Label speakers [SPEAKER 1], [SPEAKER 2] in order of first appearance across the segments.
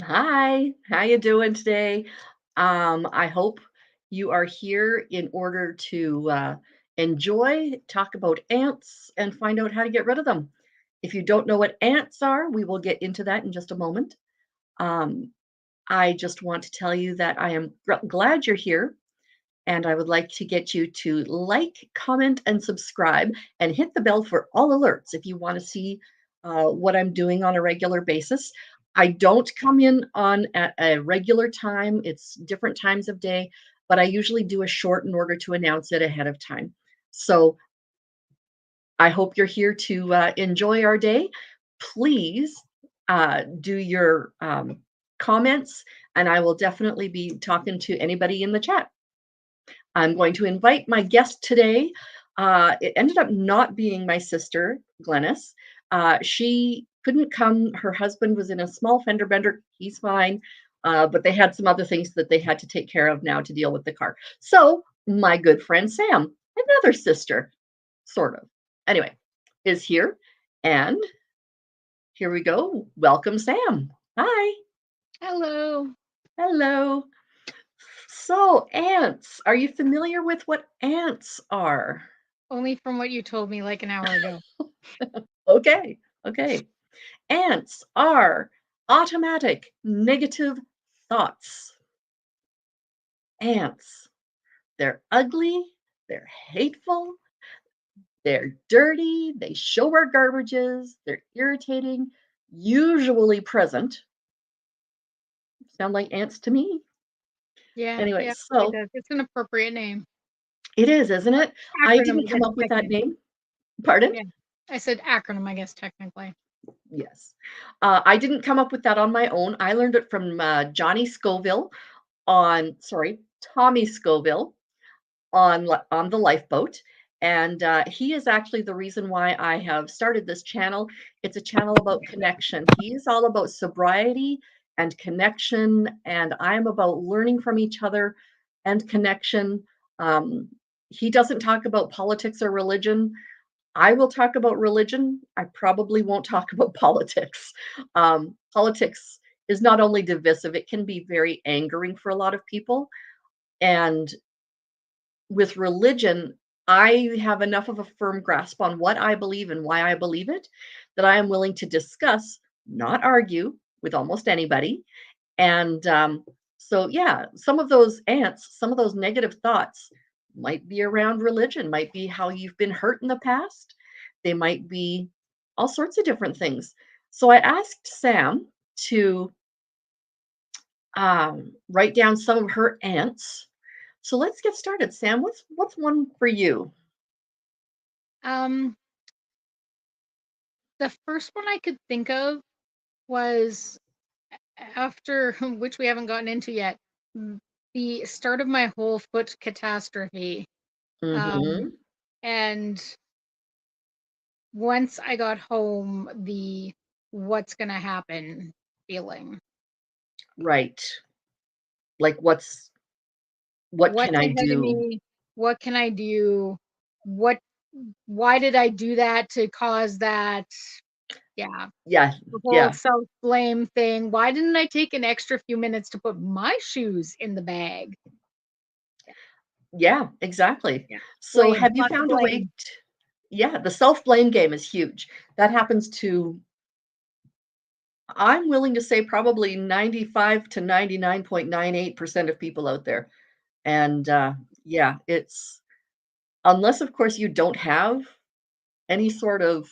[SPEAKER 1] Hi, how you doing today? I hope you are here in order to enjoy, talk about ants, and find out how to get rid of them. If you don't know what ants are, we will get into that in just a moment. Um, I just want to tell you that I am glad you're here, and I would like to get you to like, comment, and subscribe, and hit the bell for all alerts if you want to see what I'm doing on a regular basis. I don't come in on at a regular time, it's different times of day, but I usually do a short in order to announce it ahead of time. So I hope you're here to enjoy our day. Please do your comments, and I will definitely be talking to anybody in the chat. I'm going to invite my guest today. It ended up not being my sister, Glennis. She couldn't come. Her husband was in a small fender bender. He's fine. But they had some other things that they had to take care of now to deal with the car. So, my good friend Sam, another sister, sort of. Anyway, is here. And here we go. Welcome, Sam. Hi.
[SPEAKER 2] Hello.
[SPEAKER 1] Hello. So, ants. Are you familiar with what ants are?
[SPEAKER 2] Only from what you told me like an hour ago.
[SPEAKER 1] Okay, okay. Ants are automatic negative thoughts. Ants. They're ugly, they're hateful, they're dirty, they show where garbage is, they're irritating, usually present. Sound like ants to me.
[SPEAKER 2] Yeah,
[SPEAKER 1] Anyway,
[SPEAKER 2] yeah, it
[SPEAKER 1] so
[SPEAKER 2] does. It's an appropriate name.
[SPEAKER 1] it is, isn't it? I
[SPEAKER 2] Acronym, I
[SPEAKER 1] didn't
[SPEAKER 2] guess,
[SPEAKER 1] come up with that
[SPEAKER 2] technically.
[SPEAKER 1] name. Pardon?
[SPEAKER 2] Yeah. I said acronym, I guess, technically.
[SPEAKER 1] Yes. I didn't come up with that on my own. I learned it from Johnny Scoville Tommy Scoville on the lifeboat. And he is actually the reason why I have started this channel. It's a channel about connection. He's all about sobriety and connection, and I'm about learning from each other and connection. Um, he doesn't talk about politics or religion. I will talk about religion. I probably won't talk about politics. Politics is not only divisive, it can be very angering for a lot of people. And with religion, I have enough of a firm grasp on what I believe and why I believe it that I am willing to discuss, not argue with almost anybody. And so, yeah, some of those ants, some of those negative thoughts might be around religion, might be how you've been hurt in the past. They might be all sorts of different things. So I asked Sam to write down some of her ants. So let's get started. Sam, what's one for you?
[SPEAKER 2] Um, the first one I could think of was after, which we haven't gotten into yet, the start of my whole foot catastrophe. Um,
[SPEAKER 1] Mm-hmm.
[SPEAKER 2] and once I got home, the what's gonna happen feeling.
[SPEAKER 1] Right. Like what can
[SPEAKER 2] What's
[SPEAKER 1] I
[SPEAKER 2] ahead of
[SPEAKER 1] do?
[SPEAKER 2] me? What can I do? What why did I do that to cause that? Yeah,
[SPEAKER 1] Yeah,
[SPEAKER 2] the whole
[SPEAKER 1] yeah,
[SPEAKER 2] self-blame thing. Why didn't I take an extra few minutes to put my shoes in the bag?
[SPEAKER 1] yeah, exactly.
[SPEAKER 2] Yeah.
[SPEAKER 1] So
[SPEAKER 2] Blame,
[SPEAKER 1] have you
[SPEAKER 2] lots of
[SPEAKER 1] found a way
[SPEAKER 2] blame.
[SPEAKER 1] yeah, the self-blame game is huge. That happens to I'm willing to say probably 95 to 99.98% of people out there. And yeah, it's unless of course you don't have any sort of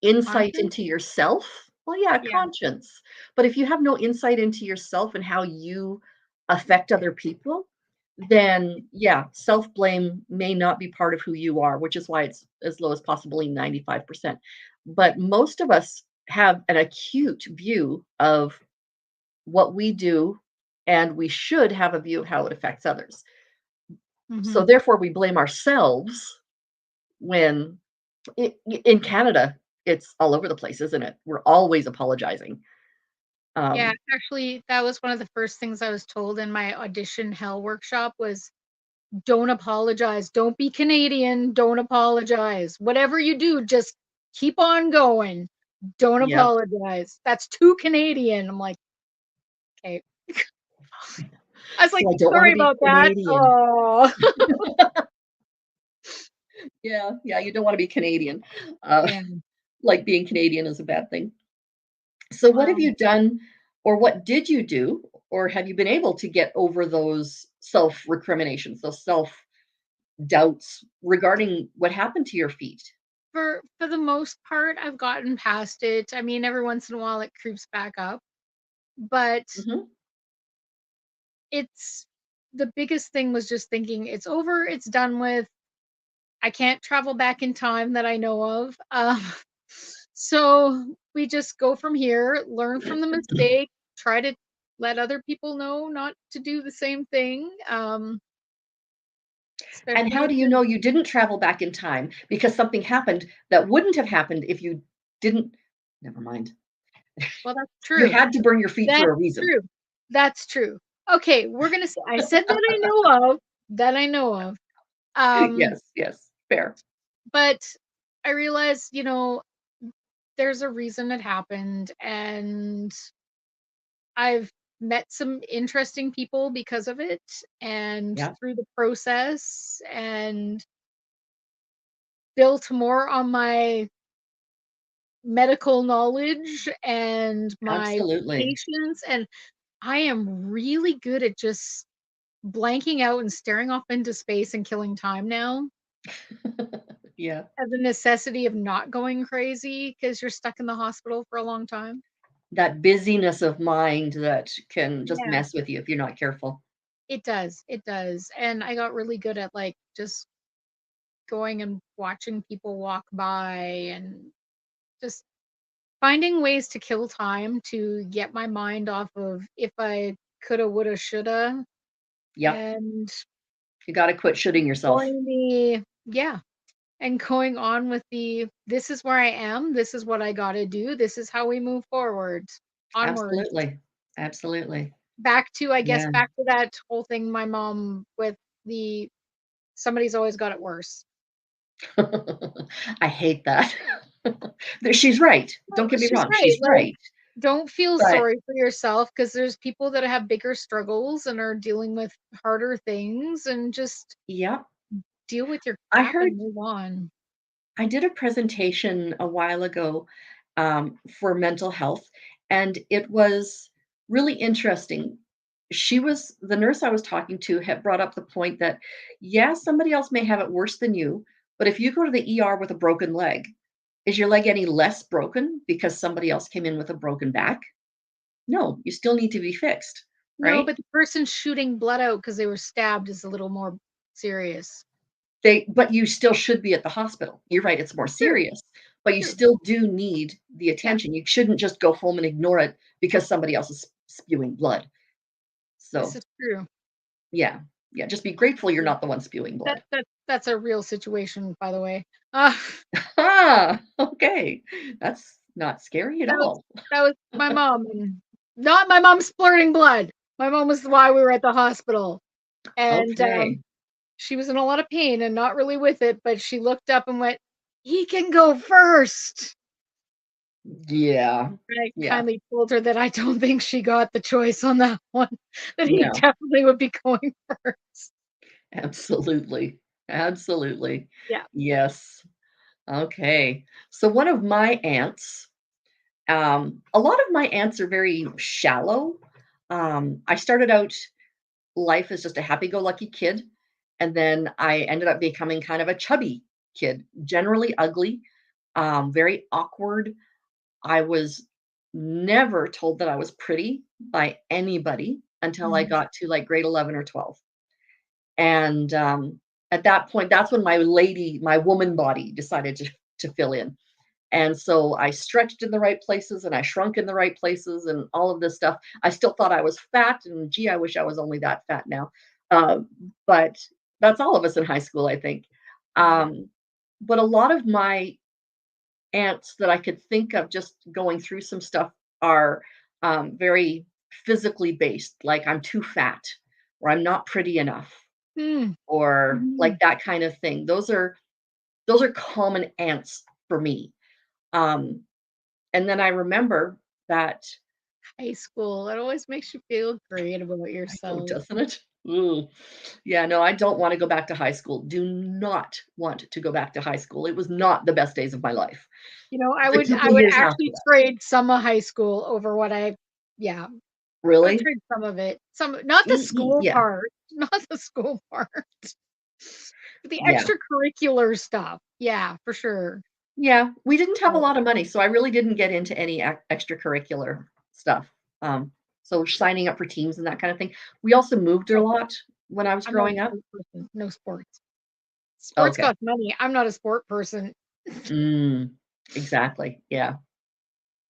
[SPEAKER 1] insight
[SPEAKER 2] Conscience?
[SPEAKER 1] into yourself, well, yeah,
[SPEAKER 2] Yeah.
[SPEAKER 1] conscience. But if you have no insight into yourself and how you affect other people, then yeah, self blame may not be part of who you are, which is why it's as low as possibly 95%. But most of us have an acute view of what we do, and we should have a view of how it affects others. So
[SPEAKER 2] Mhm.
[SPEAKER 1] therefore, we blame ourselves when in Canada, it's all over the place, isn't it? We're always apologizing.
[SPEAKER 2] Yeah,
[SPEAKER 1] Um,
[SPEAKER 2] actually, that was one of the first things I was told in my audition hell workshop was, "Don't apologize. Don't be Canadian. Don't apologize. Whatever you do, just keep on going. Don't
[SPEAKER 1] Yep.
[SPEAKER 2] apologize. That's too Canadian. I'm like, okay. I was like,
[SPEAKER 1] So I don't want
[SPEAKER 2] sorry
[SPEAKER 1] to be
[SPEAKER 2] about that.
[SPEAKER 1] Canadian.
[SPEAKER 2] Oh,
[SPEAKER 1] Yeah, yeah, you don't want to be Canadian. Uh,
[SPEAKER 2] yeah.
[SPEAKER 1] like being Canadian is a bad thing. So what have
[SPEAKER 2] Well,
[SPEAKER 1] you done or what did you do or have you been able to get over those self-recriminations, those self-doubts regarding what happened to your feet?
[SPEAKER 2] for the most part, I've gotten past it. I mean, every once in a while it creeps back up, but
[SPEAKER 1] Mhm.
[SPEAKER 2] it's the biggest thing was just thinking it's over, it's done with. I can't travel back in time that I know of. So we just go from here, learn from the mistake, try to let other people know not to do the same thing.
[SPEAKER 1] And
[SPEAKER 2] Especially
[SPEAKER 1] how
[SPEAKER 2] with
[SPEAKER 1] do you
[SPEAKER 2] your
[SPEAKER 1] know you didn't travel back in time because something happened that wouldn't have happened if you didn't never mind.
[SPEAKER 2] well, that's
[SPEAKER 1] You
[SPEAKER 2] true.
[SPEAKER 1] had to burn your feet for
[SPEAKER 2] That's
[SPEAKER 1] a reason.
[SPEAKER 2] true. That's true. Okay, we're gonna say I said that I know of, that I know of. Um,
[SPEAKER 1] Yes, yes, fair.
[SPEAKER 2] but I realized, there's a reason it happened, and I've met some interesting people because of it and
[SPEAKER 1] Yeah,
[SPEAKER 2] through the process, and built more on my medical knowledge and my
[SPEAKER 1] absolutely.
[SPEAKER 2] patience, and I am really good at just blanking out and staring off into space and killing time now,
[SPEAKER 1] Yeah.
[SPEAKER 2] as a necessity of not going crazy because 'cause you're stuck in the hospital for a long time.
[SPEAKER 1] That busyness of mind that can just
[SPEAKER 2] Yeah,
[SPEAKER 1] mess with you if you're not careful.
[SPEAKER 2] it does, and I got really good at, like, just going and watching people walk by and just finding ways to kill time to get my mind off of if I coulda, woulda, shoulda,
[SPEAKER 1] Yep.
[SPEAKER 2] and
[SPEAKER 1] You gotta quit shooting yourself.
[SPEAKER 2] going the yeah, and going on with the, "This is where I am, this is what I gotta do, this is how we move forward, onwards."
[SPEAKER 1] Absolutely. Absolutely.
[SPEAKER 2] Back to, I guess,
[SPEAKER 1] Yeah.
[SPEAKER 2] back to that whole thing my mom with the, "Somebody's always got it worse."
[SPEAKER 1] I hate that. She's right. Don't
[SPEAKER 2] Well,
[SPEAKER 1] get me
[SPEAKER 2] she's
[SPEAKER 1] wrong,
[SPEAKER 2] right,
[SPEAKER 1] she's
[SPEAKER 2] like,
[SPEAKER 1] right.
[SPEAKER 2] don't feel
[SPEAKER 1] But
[SPEAKER 2] sorry for yourself because there's people that have bigger struggles and are dealing with harder things, and just
[SPEAKER 1] yeah,
[SPEAKER 2] deal with your
[SPEAKER 1] I
[SPEAKER 2] crap
[SPEAKER 1] heard
[SPEAKER 2] and move on.
[SPEAKER 1] I did a presentation a while ago, for mental health, and it was really interesting. The nurse I was talking to had brought up the point that, yeah, somebody else may have it worse than you, but if you go to the ER with a broken leg, is your leg any less broken because somebody else came in with a broken back? No, you still need to be fixed,
[SPEAKER 2] No,
[SPEAKER 1] right?
[SPEAKER 2] but the person shooting blood out because they were stabbed is a little more serious.
[SPEAKER 1] But you still should be at the hospital. You're right, it's more
[SPEAKER 2] True,
[SPEAKER 1] serious, but you
[SPEAKER 2] true.
[SPEAKER 1] still do need the
[SPEAKER 2] Yeah,
[SPEAKER 1] attention. You shouldn't just go home and ignore it because somebody else is spewing blood.
[SPEAKER 2] this
[SPEAKER 1] So,
[SPEAKER 2] is true.
[SPEAKER 1] yeah, yeah, just be grateful you're
[SPEAKER 2] True.
[SPEAKER 1] not the one spewing blood.
[SPEAKER 2] That's a real situation, by the way. Uh,
[SPEAKER 1] Ah, okay. That's not scary at
[SPEAKER 2] that was
[SPEAKER 1] all.
[SPEAKER 2] that was my mom, and not my mom splurting blood. My mom was why we were at the hospital, and,
[SPEAKER 1] Okay.
[SPEAKER 2] she was in a lot of pain and not really with it, but she looked up and went, "He can go first."
[SPEAKER 1] Yeah.
[SPEAKER 2] And I
[SPEAKER 1] Yeah.
[SPEAKER 2] kindly told her that I don't think she got the choice on that one, that he
[SPEAKER 1] No,
[SPEAKER 2] definitely would be going first.
[SPEAKER 1] absolutely. Absolutely.
[SPEAKER 2] Yeah.
[SPEAKER 1] Yes. Okay. So one of my aunts, a lot of my aunts are very shallow. I started out life as just a happy-go-lucky kid, and then I ended up becoming kind of a chubby kid, generally ugly, very awkward. I was never told that I was pretty by anybody until I
[SPEAKER 2] Mhm.
[SPEAKER 1] got to like grade 11 or 12. And at that point, that's when my woman body decided to fill in. And so I stretched in the right places and I shrunk in the right places and all of this stuff. I still thought I was fat and gee, I wish I was only that fat now. But that's all of us in high school, I think.
[SPEAKER 2] Yeah.
[SPEAKER 1] But a lot of my aunts that I could think of just going through some stuff are very physically based, like I'm too fat or I'm not pretty enough
[SPEAKER 2] Mm.
[SPEAKER 1] or like
[SPEAKER 2] Mhm.
[SPEAKER 1] that kind of thing. Those are common ants for me. Um, And then I remember that
[SPEAKER 2] High school, it always makes you feel great about
[SPEAKER 1] I know,
[SPEAKER 2] yourself.
[SPEAKER 1] doesn't it? Ooh. Yeah, no, I don't wanna go back to high school. Do not want to go back to high school. It was not the best days of my life.
[SPEAKER 2] You know,
[SPEAKER 1] The
[SPEAKER 2] I
[SPEAKER 1] couple
[SPEAKER 2] would
[SPEAKER 1] years after
[SPEAKER 2] actually
[SPEAKER 1] that.
[SPEAKER 2] trade some of high school over what I yeah, I would
[SPEAKER 1] Really?
[SPEAKER 2] trade some of it. Some not the school
[SPEAKER 1] Yeah,
[SPEAKER 2] part, not the school part, but the
[SPEAKER 1] yeah.
[SPEAKER 2] extracurricular stuff. Yeah, for sure.
[SPEAKER 1] Yeah, we didn't have a
[SPEAKER 2] But
[SPEAKER 1] lot of money, so I really didn't get into any extracurricular stuff. Um, so signing up for teams and that kind of thing. We also moved a
[SPEAKER 2] no,
[SPEAKER 1] lot when I was
[SPEAKER 2] I'm not a
[SPEAKER 1] growing up.
[SPEAKER 2] sport person. No sports. Sports
[SPEAKER 1] Okay.
[SPEAKER 2] cost money. I'm not a sport person.
[SPEAKER 1] Mm, exactly. Yeah.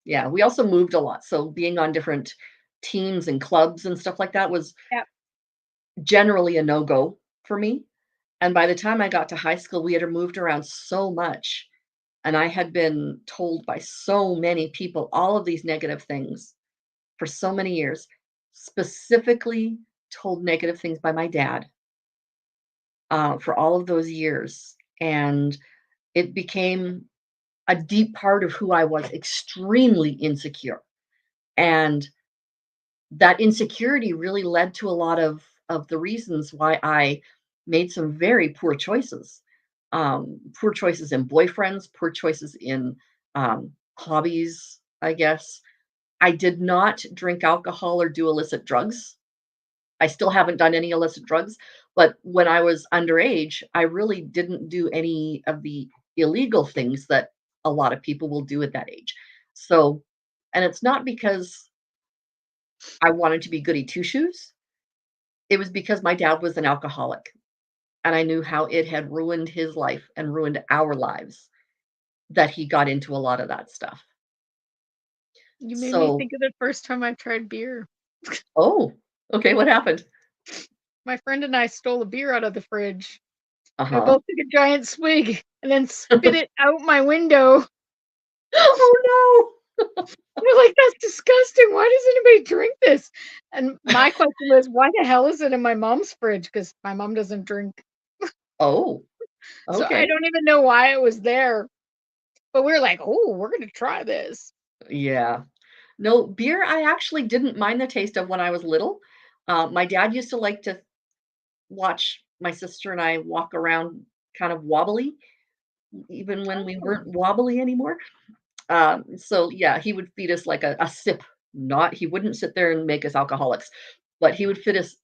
[SPEAKER 1] Yeah. We also moved a lot. So being on different teams and clubs and stuff like that was
[SPEAKER 2] Yep.
[SPEAKER 1] generally a no-go for me. And by the time I got to high school, we had moved around so much, and I had been told by so many people all of these negative things for so many years, specifically told negative things by my dad, for all of those years, and it became a deep part of who I was, extremely insecure, and that insecurity really led to a lot of the reasons why I made some very poor choices. Poor choices in boyfriends, poor choices in hobbies, I guess. I did not drink alcohol or do illicit drugs. I still haven't done any illicit drugs, but when I was underage, I really didn't do any of the illegal things that a lot of people will do at that age. So, and it's not because I wanted to be goody two shoes. It was because my dad was an alcoholic and I knew how it had ruined his life and ruined our lives that he got into a lot of that stuff.
[SPEAKER 2] You made me
[SPEAKER 1] So,
[SPEAKER 2] think of the first time I tried beer.
[SPEAKER 1] oh, okay, what happened?
[SPEAKER 2] My friend and I stole a beer out of the fridge. We
[SPEAKER 1] Uh-huh.
[SPEAKER 2] both took a giant swig and then spit it out my window.
[SPEAKER 1] Oh
[SPEAKER 2] We're like, "That's disgusting. Why does anybody drink this?" And my question was, "Why the hell is it in my mom's fridge?" Because my mom doesn't drink.
[SPEAKER 1] no. Oh,
[SPEAKER 2] So I
[SPEAKER 1] okay.
[SPEAKER 2] don't even know why it was there. But we are like, "Oh, we're gonna try this."
[SPEAKER 1] Yeah. No, beer, I actually didn't mind the taste of when I was little. My dad used to like to watch my sister and I walk around kind of wobbly, even when we
[SPEAKER 2] Oh,
[SPEAKER 1] weren't wobbly anymore. So yeah, he would feed us like a sip. Not he wouldn't sit there and make us alcoholics, but he would feed us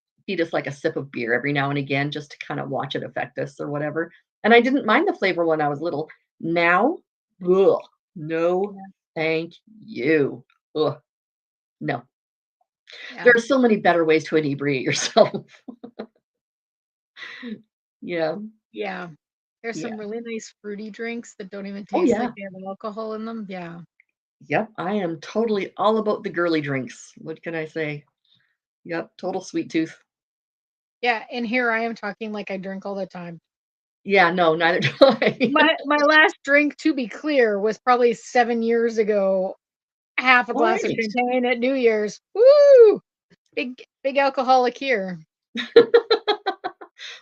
[SPEAKER 1] like a sip of beer every now and again just to kind of watch it affect us or whatever. And I didn't mind the flavor when I was little. Now, ugh, no,
[SPEAKER 2] yeah,
[SPEAKER 1] thank you. Ugh, no. There
[SPEAKER 2] yeah,
[SPEAKER 1] are so many better ways to inebriate yourself. Yeah,
[SPEAKER 2] yeah. There's
[SPEAKER 1] yeah.
[SPEAKER 2] some really nice fruity drinks that don't even
[SPEAKER 1] Oh,
[SPEAKER 2] taste like
[SPEAKER 1] yeah.
[SPEAKER 2] they have alcohol in them. Yeah.
[SPEAKER 1] Yep, I am totally all about the girly drinks. What can I say? Yep, total sweet tooth.
[SPEAKER 2] Yeah, and here I am talking like I drink all the time.
[SPEAKER 1] Yeah, no, neither do I.
[SPEAKER 2] My last drink, to be clear, was probably 7 years ago, half a glass of
[SPEAKER 1] Alright.
[SPEAKER 2] champagne at New Year's. Woo! Big alcoholic here.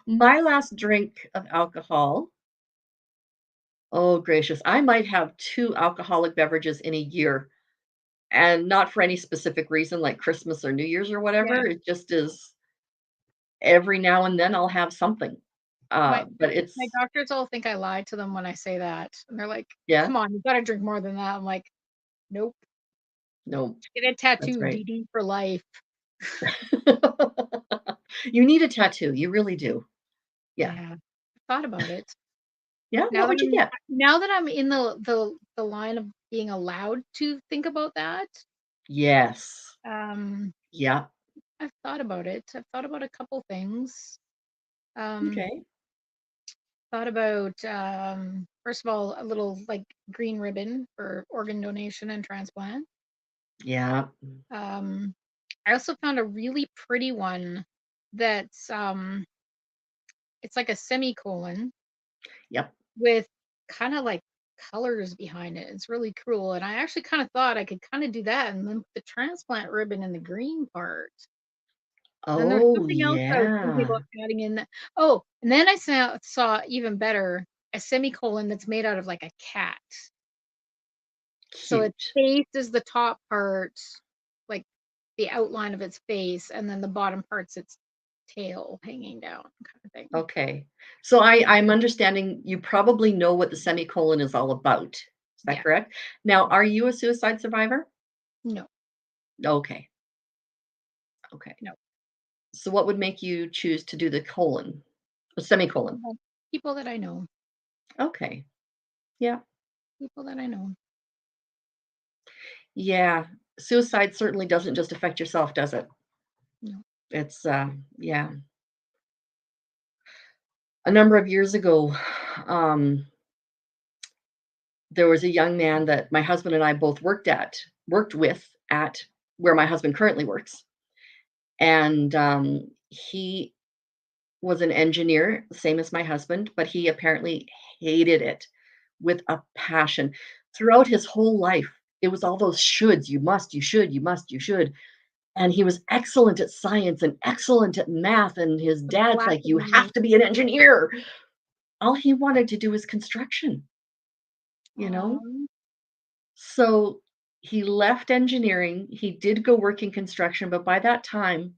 [SPEAKER 1] My last drink of alcohol, oh gracious, I might have 2 alcoholic beverages in a year, and not for any specific reason like Christmas or New Year's or
[SPEAKER 2] Yeah.
[SPEAKER 1] whatever, it just is every now and then I'll have something.
[SPEAKER 2] My
[SPEAKER 1] But
[SPEAKER 2] my
[SPEAKER 1] it's
[SPEAKER 2] doctors all think I lied to them when I say that, and they're like,
[SPEAKER 1] yeah,
[SPEAKER 2] "Come on, you gotta drink more than that." I'm like, "Nope.
[SPEAKER 1] no,
[SPEAKER 2] Get a
[SPEAKER 1] that's
[SPEAKER 2] tattoo,
[SPEAKER 1] right.
[SPEAKER 2] DD for life."
[SPEAKER 1] You need a tattoo, you really do. Yeah.
[SPEAKER 2] Yeah. I thought about it.
[SPEAKER 1] Yeah, what would you get?
[SPEAKER 2] Now that I'm in the line of being allowed to think about that,
[SPEAKER 1] Yes.
[SPEAKER 2] um,
[SPEAKER 1] Yeah.
[SPEAKER 2] I've thought about it. I've thought about a couple things. Um,
[SPEAKER 1] Okay.
[SPEAKER 2] thought about, first of all, a little, like, green ribbon for organ donation and transplant.
[SPEAKER 1] Yeah.
[SPEAKER 2] Um, I also found a really pretty one that's, it's like a semicolon
[SPEAKER 1] Yep.
[SPEAKER 2] with kinda, like, colors behind it. It's really cool, and I actually kinda thought I could kinda do that and then put the transplant ribbon in the green part. Then there's
[SPEAKER 1] Oh,
[SPEAKER 2] something else I was thinking
[SPEAKER 1] yeah.
[SPEAKER 2] about adding in that. Oh, and then I saw even better, a semicolon that's made out of, like, a cat. So its
[SPEAKER 1] Cute.
[SPEAKER 2] face is the top part, like the outline of its face, and then the bottom part's its tail hanging down kind of thing.
[SPEAKER 1] Okay. So I'm understanding you probably know what the semicolon is all about. Is that
[SPEAKER 2] Yeah.
[SPEAKER 1] correct? Now, are you a suicide survivor?
[SPEAKER 2] No,
[SPEAKER 1] Okay. Okay.
[SPEAKER 2] no.
[SPEAKER 1] So what would make you choose to do the colon? A semicolon.
[SPEAKER 2] Well, people that I know,
[SPEAKER 1] Okay. Yeah.
[SPEAKER 2] people that I know.
[SPEAKER 1] Yeah. Suicide certainly doesn't just affect yourself, does it?
[SPEAKER 2] No.
[SPEAKER 1] It's yeah. A number of years ago, um, there was a young man that my husband and I both worked with at where my husband currently works. And he was an engineer, same as my husband, but he apparently hated it with a passion. Throughout his whole life, it was all those shoulds. You must, you should, you must, you should. And he was excellent at science and excellent at math. And his
[SPEAKER 2] The
[SPEAKER 1] dad's
[SPEAKER 2] black
[SPEAKER 1] like, you
[SPEAKER 2] and
[SPEAKER 1] have
[SPEAKER 2] white.
[SPEAKER 1] to be an engineer. All he wanted to do was construction, you know?
[SPEAKER 2] Um,
[SPEAKER 1] So he left engineering. He did go work in construction, but by that time,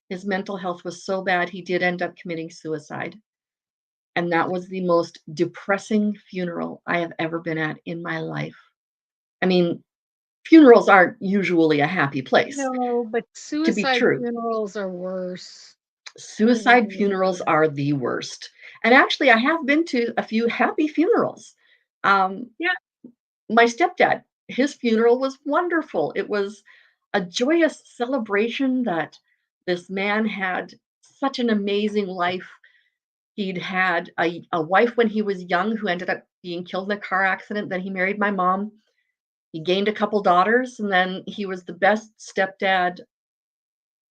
[SPEAKER 1] his mental health was so bad, he did end up committing suicide. And that was the most depressing funeral I have ever been at in my life. I mean, funerals aren't usually a happy place,
[SPEAKER 2] no, but
[SPEAKER 1] to be
[SPEAKER 2] suicide
[SPEAKER 1] true.
[SPEAKER 2] funerals are worse. They're
[SPEAKER 1] Suicide
[SPEAKER 2] way
[SPEAKER 1] funerals
[SPEAKER 2] worse.
[SPEAKER 1] are the worst. And actually, I have been to a few happy funerals. Um,
[SPEAKER 2] Yeah,
[SPEAKER 1] my stepdad, his funeral was wonderful. It was a joyous celebration that this man had such an amazing life. He'd had a wife when he was young who ended up being killed in a car accident. Then he married my mom. He gained a couple daughters, and then he was the best stepdad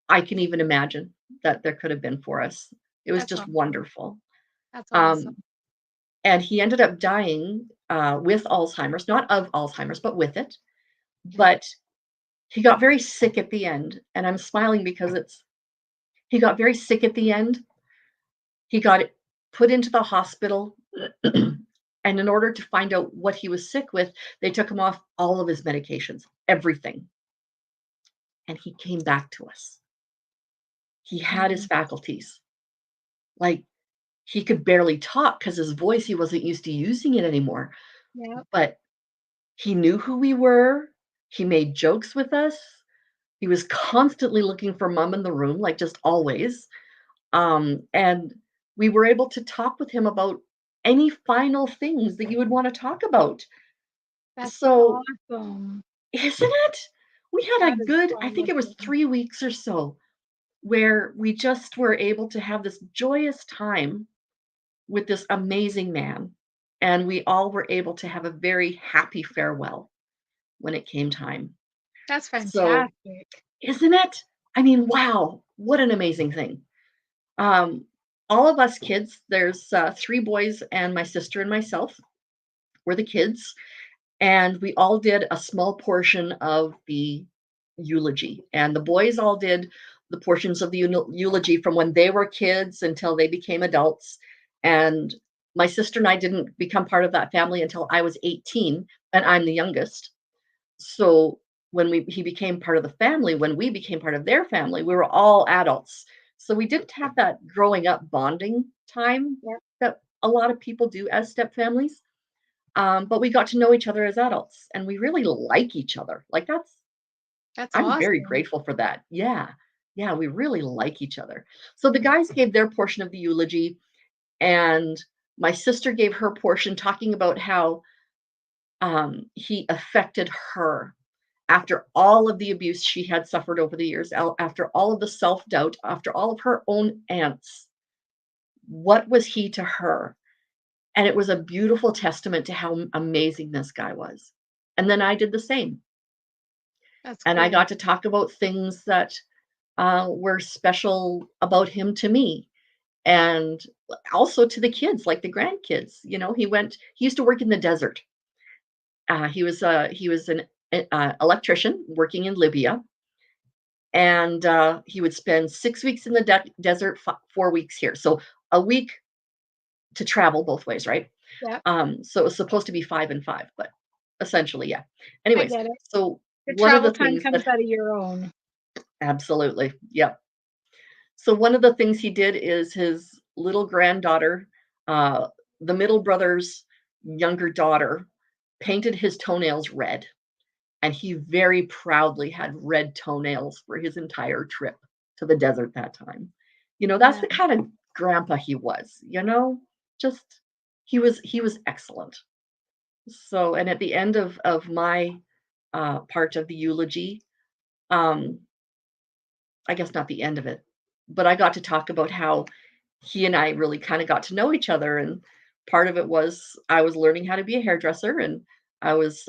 [SPEAKER 1] I can even imagine that there could have been for us. It was
[SPEAKER 2] that's
[SPEAKER 1] just
[SPEAKER 2] awesome.
[SPEAKER 1] wonderful.
[SPEAKER 2] That's
[SPEAKER 1] Um,
[SPEAKER 2] awesome.
[SPEAKER 1] and he ended up dying with Alzheimer's, not of Alzheimer's, but with it.
[SPEAKER 2] Yeah.
[SPEAKER 1] But he got very sick at the end, and I'm smiling because he got very sick at the end. He got put into the hospital, and in order to find out what he was sick with, they took him off all of his medications, everything, and he came back to us. He had his
[SPEAKER 2] Mhm.
[SPEAKER 1] faculties. Like, he could barely talk because his voice, he wasn't used to using it anymore,
[SPEAKER 2] Yep,
[SPEAKER 1] but he knew who we were. He made jokes with us. He was constantly looking for mom in the room, like, just always. And we were able to talk with him about any final things that you would want to talk about.
[SPEAKER 2] that's
[SPEAKER 1] So,
[SPEAKER 2] awesome.
[SPEAKER 1] isn't it? We had a
[SPEAKER 2] That is
[SPEAKER 1] good, I think it was
[SPEAKER 2] awesome.
[SPEAKER 1] 3 weeks or so, where we just were able to have this joyous time with this amazing man. And we all were able to have a very happy farewell when it came time.
[SPEAKER 2] That's
[SPEAKER 1] So,
[SPEAKER 2] fantastic.
[SPEAKER 1] isn't it? I mean, wow, what an amazing thing. Um, all of us kids, there's 3 boys and my sister and myself, were the kids, and we all did a small portion of the eulogy. And the boys all did the portions of the eulogy from when they were kids until they became adults. And my sister and I didn't become part of that family until I was 18, and I'm the youngest. So when he became part of the family, when we became part of their family, we were all adults. So we didn't have that growing up bonding time
[SPEAKER 2] Yep,
[SPEAKER 1] that a lot of people do as step families. But we got to know each other as adults, and we really like each other. Like,
[SPEAKER 2] that's
[SPEAKER 1] I'm very
[SPEAKER 2] awesome.
[SPEAKER 1] grateful for that. Yeah. Yeah, we really like each other. So the guys gave their portion of the eulogy, and my sister gave her portion talking about how he affected her after all of the abuse she had suffered over the years, after all of the self doubt, after all of her own aunts. What was he to her? And it was a beautiful testament to how amazing this guy was. And then I did the same.
[SPEAKER 2] That's
[SPEAKER 1] And I
[SPEAKER 2] cool.
[SPEAKER 1] got to talk about things that were special about him to me and also to the kids, like the grandkids. You know, he used to work in the desert. He was an electrician working in Libya, and he would spend 6 weeks in the desert, 4 weeks here. So a week to travel both ways, right?
[SPEAKER 2] Yep.
[SPEAKER 1] So it was supposed to be 5 and 5, but essentially, yeah.
[SPEAKER 2] I
[SPEAKER 1] Anyways,
[SPEAKER 2] get it.
[SPEAKER 1] so
[SPEAKER 2] The
[SPEAKER 1] one of
[SPEAKER 2] travel
[SPEAKER 1] the
[SPEAKER 2] time
[SPEAKER 1] things
[SPEAKER 2] comes
[SPEAKER 1] that
[SPEAKER 2] out of your own.
[SPEAKER 1] absolutely, yeah. So one of the things he did is his little granddaughter, uh, the middle brother's younger daughter, painted his toenails red, and he very proudly had red toenails for his entire trip to the desert that time. That's
[SPEAKER 2] Yeah.
[SPEAKER 1] the kind of grandpa he was, just he was excellent. So, and at the end of my part of the eulogy, um, I guess not the end of it, but I got to talk about how he and I really kind of got to know each other. And part of it was I was learning how to be a hairdresser, and I was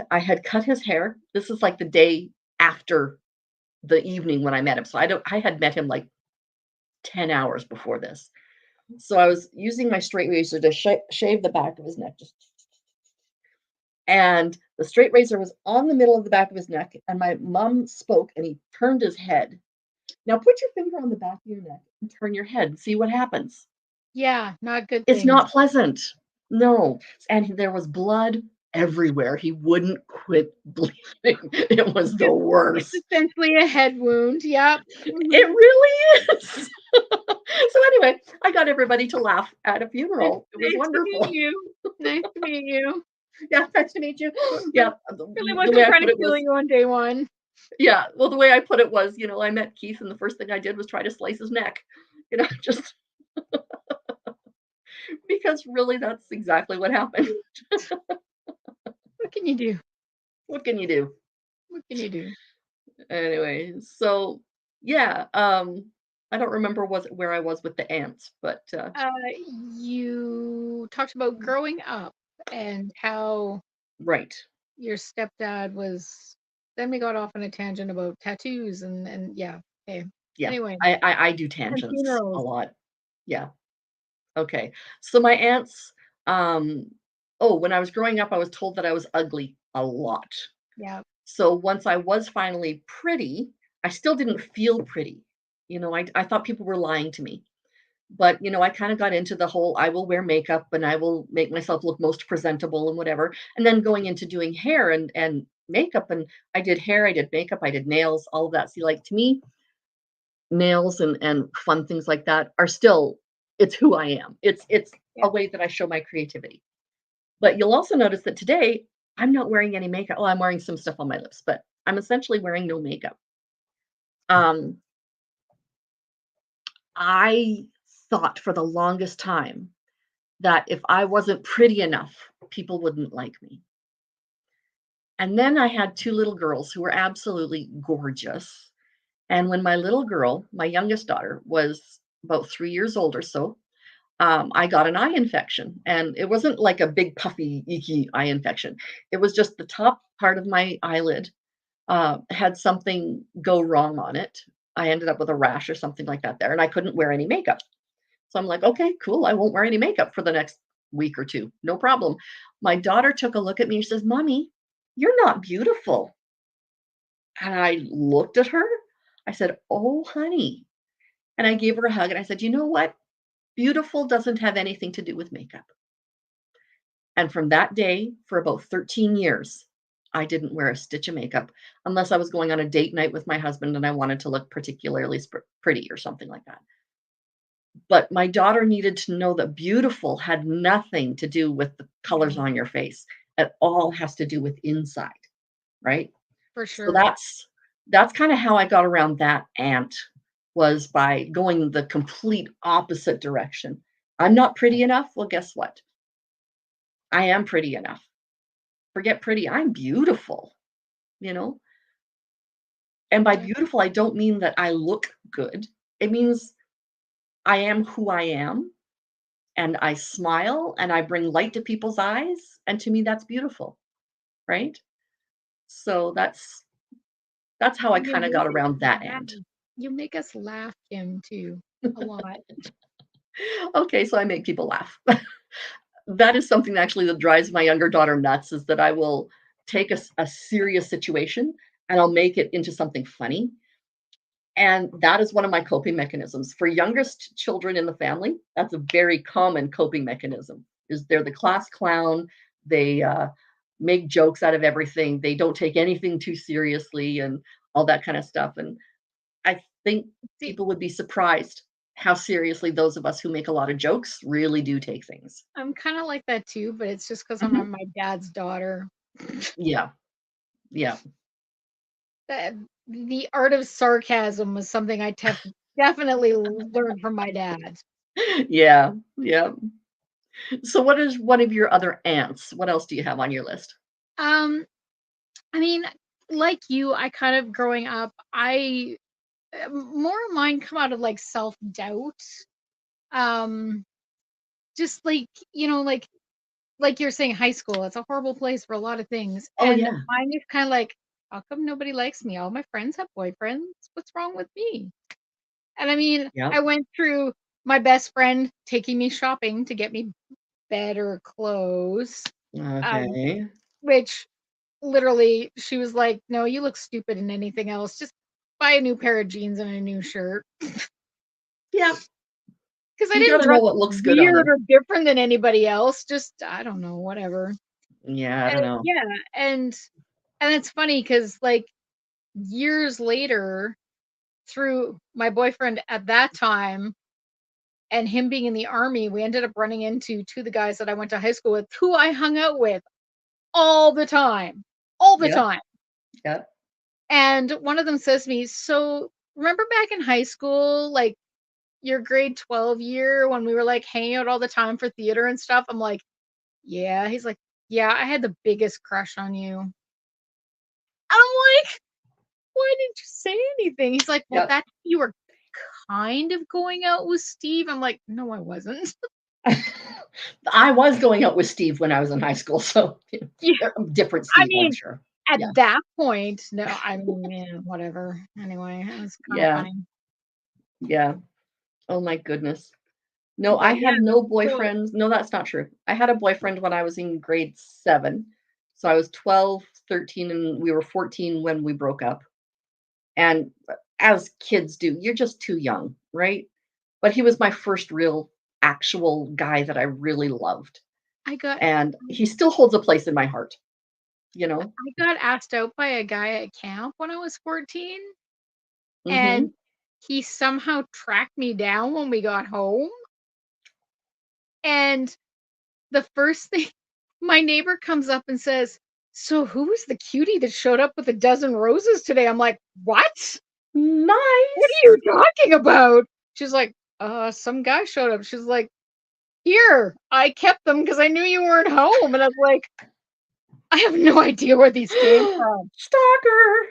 [SPEAKER 1] I had cut his hair. This is like the day after the evening when I met him. So I had met him like 10 hours before this. So I was using my straight razor to shave the back of his neck, just and the straight razor was on the middle of the back of his neck, and my mom spoke, and he turned his head. Now put your finger on the back of your neck and turn your head and see what happens.
[SPEAKER 2] Yeah, not good
[SPEAKER 1] It's
[SPEAKER 2] things.
[SPEAKER 1] not pleasant. No, and there was blood everywhere. He wouldn't quit bleeding. It was the
[SPEAKER 2] It's
[SPEAKER 1] worst.
[SPEAKER 2] essentially a head wound. Yep.
[SPEAKER 1] It really is. So anyway, I got everybody to laugh at a
[SPEAKER 2] It's
[SPEAKER 1] funeral. It was
[SPEAKER 2] nice to meet
[SPEAKER 1] wonderful.
[SPEAKER 2] you. Nice to meet you.
[SPEAKER 1] Yeah, nice to meet you. Yeah,
[SPEAKER 2] Really
[SPEAKER 1] the way
[SPEAKER 2] wasn't
[SPEAKER 1] I
[SPEAKER 2] trying
[SPEAKER 1] put
[SPEAKER 2] to
[SPEAKER 1] it
[SPEAKER 2] kill
[SPEAKER 1] was,
[SPEAKER 2] you on day one.
[SPEAKER 1] yeah, well, the way I put it was, I met Keith, and the first thing I did was try to slice his neck. Just because really that's exactly what happened.
[SPEAKER 2] What can you do?
[SPEAKER 1] What can you do?
[SPEAKER 2] What can you do?
[SPEAKER 1] Anyway, so yeah, I don't remember where I was with the ants, but
[SPEAKER 2] Uh, you talked about growing up and how
[SPEAKER 1] right.
[SPEAKER 2] your stepdad was. Then we got off on a tangent about tattoos and yeah. Okay.
[SPEAKER 1] Yeah.
[SPEAKER 2] Anyway,
[SPEAKER 1] I do
[SPEAKER 2] and
[SPEAKER 1] tangents a
[SPEAKER 2] funerals.
[SPEAKER 1] lot. Yeah. Okay. So my aunts, um, oh, when I was growing up, I was told that I was ugly a lot.
[SPEAKER 2] Yeah,
[SPEAKER 1] So once I was finally pretty, I still didn't feel pretty. I thought people were lying to me. But, I kind of got into the whole I will wear makeup and I will make myself look most presentable and whatever. And then going into doing hair and makeup, and I did hair, I did makeup, I did nails, all of that. See, like to me, nails and fun things like that are still it's who I am. It's
[SPEAKER 2] yeah,
[SPEAKER 1] a way that I show my creativity. But you'll also notice that today I'm not wearing any makeup. Well, I'm wearing some stuff on my lips, but I'm essentially wearing no makeup. Um, I thought for the longest time that if I wasn't pretty enough, people wouldn't like me. And then I had two little girls who were absolutely gorgeous. And when my little girl, my youngest daughter, was about 3 years old or so, I got an eye infection. And it wasn't like a big, puffy, icky eye infection. It was just the top part of my eyelid had something go wrong on it. I ended up with a rash or something like that there, and I couldn't wear any makeup. So I'm like, okay, cool. I won't wear any makeup for the next week or two. No problem. My daughter took a look at me and says, Mommy, you're not beautiful. And I looked at her. I said, Oh, honey. And I gave her a hug and I said, You know what? Beautiful doesn't have anything to do with makeup. And from that day, for about 13 years, I didn't wear a stitch of makeup unless I was going on a date night with my husband and I wanted to look particularly pretty or something like that. But my daughter needed to know that beautiful had nothing to do with the colors
[SPEAKER 2] yeah,
[SPEAKER 1] on your face. It all has to do with inside, right?
[SPEAKER 2] for
[SPEAKER 1] So
[SPEAKER 2] sure.
[SPEAKER 1] that's kind of how I got around that ant was by going the complete opposite direction. I'm not pretty enough. Well, guess what? I am pretty enough. Forget pretty, I'm beautiful, you know? And by
[SPEAKER 2] Yeah,
[SPEAKER 1] beautiful, I don't mean that I look good. It means I am who I am and I smile and I bring light to people's eyes. And to me, that's beautiful, right? So that's how I
[SPEAKER 2] you
[SPEAKER 1] kind of got
[SPEAKER 2] make us
[SPEAKER 1] around that
[SPEAKER 2] laugh.
[SPEAKER 1] end.
[SPEAKER 2] You make us laugh, Kim, too, a lot.
[SPEAKER 1] Okay, so I make people laugh. That is something actually that drives my younger daughter nuts is that I will take a serious situation and I'll make it into something funny. And that is one of my coping mechanisms. For youngest children in the family, that's a very common coping mechanism. Is they're the class clown. They make jokes out of everything. They don't take anything too seriously and all that kind of stuff. And I think
[SPEAKER 2] See,
[SPEAKER 1] people would be surprised how seriously those of us who make a lot of jokes really do take things.
[SPEAKER 2] I'm kind of like that too, but it's just because
[SPEAKER 1] Mhm.
[SPEAKER 2] I'm my dad's daughter.
[SPEAKER 1] Yeah. Yeah.
[SPEAKER 2] That the art of sarcasm was something definitely learned from my dad.
[SPEAKER 1] Yeah. Yeah. So what is one of your other aunts? What else do you have on your list?
[SPEAKER 2] Um, I mean, like you, I kind of growing up, I more of mine come out of like self doubt. Um, just like like you're saying, high school, it's a horrible place for a lot of things,
[SPEAKER 1] Oh,
[SPEAKER 2] and
[SPEAKER 1] yeah.
[SPEAKER 2] mine is kind of like, how come nobody likes me? All my friends have boyfriends. What's wrong with me? And I mean,
[SPEAKER 1] Yeah.
[SPEAKER 2] I went through my best friend taking me shopping to get me better clothes, um,
[SPEAKER 1] Okay.
[SPEAKER 2] which literally she was like, "No, you look stupid in anything else. Just buy a new pair of jeans and a new shirt."
[SPEAKER 1] Yeah.
[SPEAKER 2] Because I
[SPEAKER 1] You
[SPEAKER 2] didn't
[SPEAKER 1] gotta know
[SPEAKER 2] dress
[SPEAKER 1] what looks good on
[SPEAKER 2] weird
[SPEAKER 1] you.
[SPEAKER 2] or different than anybody else. Just I don't know, whatever.
[SPEAKER 1] Yeah, I
[SPEAKER 2] And
[SPEAKER 1] don't know.
[SPEAKER 2] yeah, and it's funny because like years later, through my boyfriend at that time and him being in the army, we ended up running into two of the guys that I went to high school with, who I hung out with all the time, all the
[SPEAKER 1] Yep.
[SPEAKER 2] time.
[SPEAKER 1] Yep.
[SPEAKER 2] And one of them says to me, "So remember back in high school, like your grade 12 year when we were like hanging out all the time for theater and stuff?" I'm like, "Yeah." He's like, "Yeah, I had the biggest crush on you." And I'm like, "Why didn't you say anything?" He's like, "Well,
[SPEAKER 1] Yep.
[SPEAKER 2] that you were kind of going out with Steve." I'm like, "No, I wasn't."
[SPEAKER 1] I was going out with Steve when I was in high school, so
[SPEAKER 2] Yeah,
[SPEAKER 1] different
[SPEAKER 2] I
[SPEAKER 1] Steve, I'm
[SPEAKER 2] mean,
[SPEAKER 1] sure.
[SPEAKER 2] at
[SPEAKER 1] Yeah.
[SPEAKER 2] that point, no, I mean, yeah, whatever. Anyway, it was kind of
[SPEAKER 1] Yeah.
[SPEAKER 2] funny.
[SPEAKER 1] Yeah. Oh my goodness. No, I
[SPEAKER 2] But yeah,
[SPEAKER 1] had no
[SPEAKER 2] so
[SPEAKER 1] boyfriends. No, that's not true. I had a boyfriend when I was in grade 7. So I was 12, 13, and we were 14 when we broke up. And as kids do, you're just too young, right? But he was my first real actual guy that I really loved.
[SPEAKER 2] I got
[SPEAKER 1] And he still holds a place in my heart, you know?
[SPEAKER 2] I got asked out by a guy at camp when I was 14, and
[SPEAKER 1] Mhm.
[SPEAKER 2] he somehow tracked me down when we got home. And the first thing my neighbor comes up and says, "So who was the cutie that showed up with a dozen roses today?" I'm like, "What? What
[SPEAKER 1] Nice.
[SPEAKER 2] are you talking about?" She's like, some guy showed up." She's like, "Here, I kept them because I knew you weren't home." And I was like, I have no idea where these came from.
[SPEAKER 1] Stalker.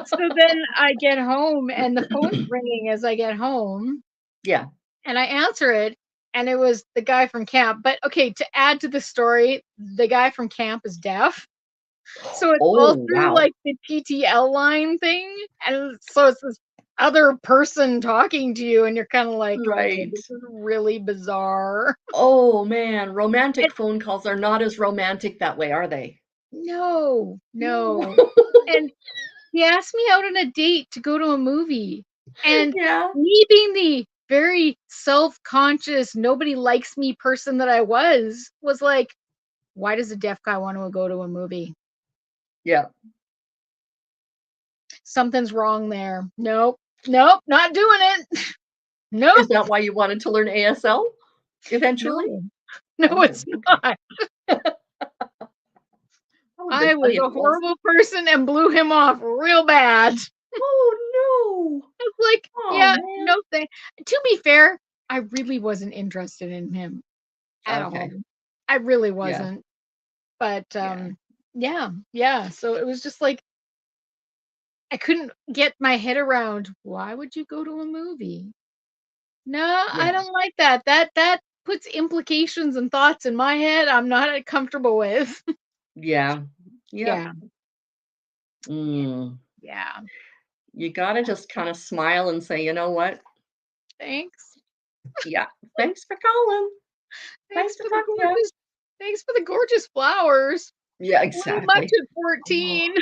[SPEAKER 2] So then I get home and the phone's ringing as I get home
[SPEAKER 1] Yeah.
[SPEAKER 2] and I answer it and it was the guy from camp. But okay, to add to the story, the guy from camp is deaf. So it's
[SPEAKER 1] Oh,
[SPEAKER 2] all through
[SPEAKER 1] wow.
[SPEAKER 2] like the PTL line thing. And so it's this other person talking to you and you're kind of like, okay,
[SPEAKER 1] Right.
[SPEAKER 2] this is really bizarre.
[SPEAKER 1] Oh, man,
[SPEAKER 2] And
[SPEAKER 1] romantic phone calls are not as romantic that way, are they?
[SPEAKER 2] no,
[SPEAKER 1] No.
[SPEAKER 2] no. And he asked me out on a date to go to a movie, and
[SPEAKER 1] Yeah.
[SPEAKER 2] me being the very self-conscious, nobody likes me person that I was like, "Why does a deaf guy wanna go to a movie?
[SPEAKER 1] Yeah.
[SPEAKER 2] Something's wrong there. Nope, nope, not doing it.
[SPEAKER 1] Is
[SPEAKER 2] Nope,
[SPEAKER 1] that why you wanted to learn ASL eventually?
[SPEAKER 2] no, no,
[SPEAKER 1] Oh,
[SPEAKER 2] it's
[SPEAKER 1] okay.
[SPEAKER 2] not.
[SPEAKER 1] That would've been
[SPEAKER 2] I was
[SPEAKER 1] funny if
[SPEAKER 2] a
[SPEAKER 1] it was.
[SPEAKER 2] horrible person and blew him off real bad."
[SPEAKER 1] Oh, no.
[SPEAKER 2] It's like,
[SPEAKER 1] Oh,
[SPEAKER 2] yeah,
[SPEAKER 1] man.
[SPEAKER 2] no thank to be fair, I really wasn't interested in him at all.
[SPEAKER 1] Okay.
[SPEAKER 2] I really
[SPEAKER 1] Yeah.
[SPEAKER 2] wasn't. But,
[SPEAKER 1] Yeah.
[SPEAKER 2] yeah, yeah, so it was just like, I couldn't get my head around, "Why would you go to a movie?" "No, I
[SPEAKER 1] Yeah.
[SPEAKER 2] don't like that. That puts implications and thoughts in my head I'm not, comfortable with."
[SPEAKER 1] Yeah. Yep.
[SPEAKER 2] Yeah,
[SPEAKER 1] Mm.
[SPEAKER 2] yeah.
[SPEAKER 1] You gotta just kinda smile and say, "You know what?
[SPEAKER 2] Thanks.
[SPEAKER 1] Yeah. Thanks for calling. Nice
[SPEAKER 2] Thanks
[SPEAKER 1] to
[SPEAKER 2] for the
[SPEAKER 1] talk to you."
[SPEAKER 2] gorgeous thanks for the gorgeous flowers.
[SPEAKER 1] Yeah,
[SPEAKER 2] Way much
[SPEAKER 1] exactly.
[SPEAKER 2] at
[SPEAKER 1] Oh,
[SPEAKER 2] 14.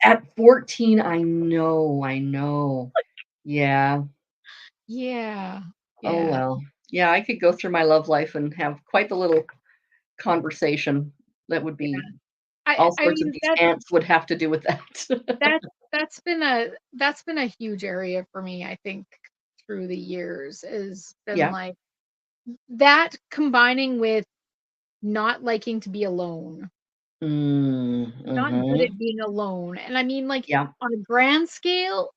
[SPEAKER 1] at 14, I know, I know. Yeah.
[SPEAKER 2] Yeah,
[SPEAKER 1] Oh,
[SPEAKER 2] yeah.
[SPEAKER 1] well. Yeah, I could go through my love life and have quite the little conversation that would be All
[SPEAKER 2] I
[SPEAKER 1] sorts of
[SPEAKER 2] mean,
[SPEAKER 1] these ants would have to do with that.
[SPEAKER 2] that that's been a huge area for me, I think, through the years, has been,
[SPEAKER 1] Yeah.
[SPEAKER 2] like, that combining with not liking to be alone.
[SPEAKER 1] Mm,
[SPEAKER 2] Not good
[SPEAKER 1] mhm.
[SPEAKER 2] at being alone, and I mean, like,
[SPEAKER 1] Yeah.
[SPEAKER 2] on a grand scale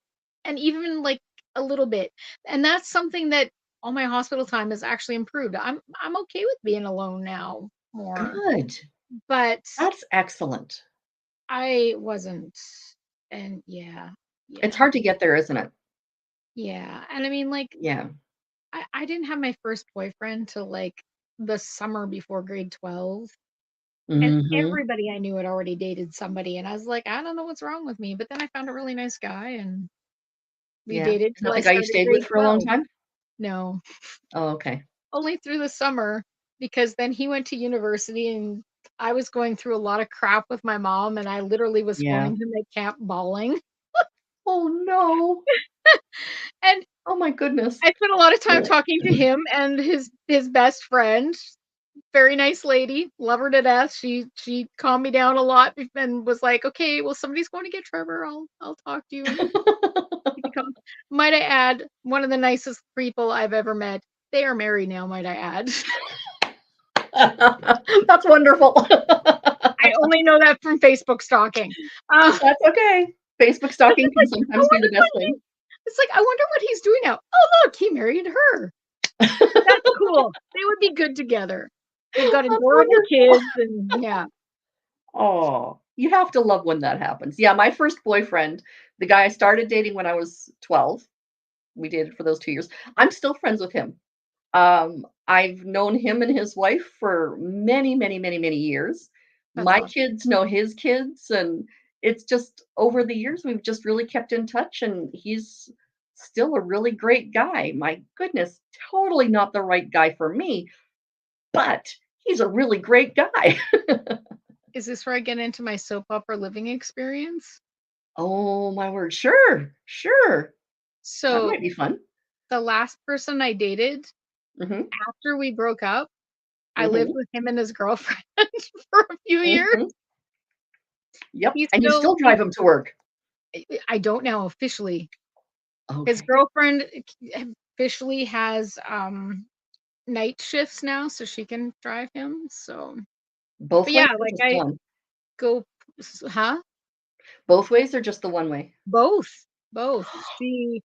[SPEAKER 2] and even, like, a little bit, and that's something that all my hospital time has actually improved. I'm okay with being alone now more,
[SPEAKER 1] Good.
[SPEAKER 2] but
[SPEAKER 1] That's excellent.
[SPEAKER 2] I wasn't, and yeah,
[SPEAKER 1] It's
[SPEAKER 2] yeah,
[SPEAKER 1] hard to get there, isn't it?
[SPEAKER 2] yeah, and I mean, like,
[SPEAKER 1] Yeah.
[SPEAKER 2] I didn't have my first boyfriend till, like, the summer before grade 12, and
[SPEAKER 1] Mhm.
[SPEAKER 2] everybody I knew had already dated somebody, and I was like, "I don't know what's wrong with me," but then I found a really nice guy, and we
[SPEAKER 1] Yeah.
[SPEAKER 2] dated
[SPEAKER 1] Is
[SPEAKER 2] till
[SPEAKER 1] that
[SPEAKER 2] I
[SPEAKER 1] the guy you
[SPEAKER 2] started
[SPEAKER 1] stayed with
[SPEAKER 2] grade
[SPEAKER 1] for a long
[SPEAKER 2] 12.
[SPEAKER 1] time?
[SPEAKER 2] No,
[SPEAKER 1] Oh, okay.
[SPEAKER 2] only through the summer because then he went to university and I was going through a lot of crap with my mom and I literally was
[SPEAKER 1] Yeah.
[SPEAKER 2] going to my camp bawling.
[SPEAKER 1] Oh, no.
[SPEAKER 2] And
[SPEAKER 1] Oh my goodness.
[SPEAKER 2] I spent a lot of time
[SPEAKER 1] Yeah.
[SPEAKER 2] talking to him and his best friend. Very nice lady, love her to death. She calmed me down a lot and was like, "Okay, well somebody's going to get Trevor. I'll talk to you and you can come." Might I add, one of the nicest people I've ever met. They are married now, might I add.
[SPEAKER 1] That's wonderful.
[SPEAKER 2] I only know that from Facebook stalking.
[SPEAKER 1] That's okay. Facebook
[SPEAKER 2] 'Cause
[SPEAKER 1] stalking
[SPEAKER 2] it's
[SPEAKER 1] can
[SPEAKER 2] like, I
[SPEAKER 1] sometimes be the
[SPEAKER 2] wonder
[SPEAKER 1] best
[SPEAKER 2] what
[SPEAKER 1] thing.
[SPEAKER 2] I wonder what he's doing now. Oh, look, he married her. That's cool. They would be good together. They've got
[SPEAKER 1] That's
[SPEAKER 2] adorable
[SPEAKER 1] wonderful.
[SPEAKER 2] kids and yeah.
[SPEAKER 1] Oh, you have to love when that happens. Yeah, my first boyfriend, the guy I started dating when I was 12, we dated for those 2 years. I'm still friends with him. I've known him and his wife for many, many, many, many years.
[SPEAKER 2] That's
[SPEAKER 1] My
[SPEAKER 2] awesome.
[SPEAKER 1] kids know his kids, and it's just over the years, we've just really kept in touch, and he's still a really great guy. My goodness, totally not the right guy for me, but he's a really great guy.
[SPEAKER 2] Is this where I get into my soap opera living experience?
[SPEAKER 1] Oh my word. Sure, sure. That
[SPEAKER 2] So,
[SPEAKER 1] might be fun.
[SPEAKER 2] the last person I dated
[SPEAKER 1] Mhm,
[SPEAKER 2] after we broke up, I lived
[SPEAKER 1] mhm,
[SPEAKER 2] with him and his girlfriend for a few years.
[SPEAKER 1] mhm. Yep,
[SPEAKER 2] He's
[SPEAKER 1] and you
[SPEAKER 2] still
[SPEAKER 1] still drive him to work.
[SPEAKER 2] I don't now officially. His
[SPEAKER 1] Okay.
[SPEAKER 2] girlfriend officially has night shifts now, so she can drive him. So,
[SPEAKER 1] Both
[SPEAKER 2] but
[SPEAKER 1] ways
[SPEAKER 2] yeah,
[SPEAKER 1] or
[SPEAKER 2] like
[SPEAKER 1] just
[SPEAKER 2] I
[SPEAKER 1] one?
[SPEAKER 2] go, huh?
[SPEAKER 1] Both ways or just the one way?
[SPEAKER 2] Both, both. She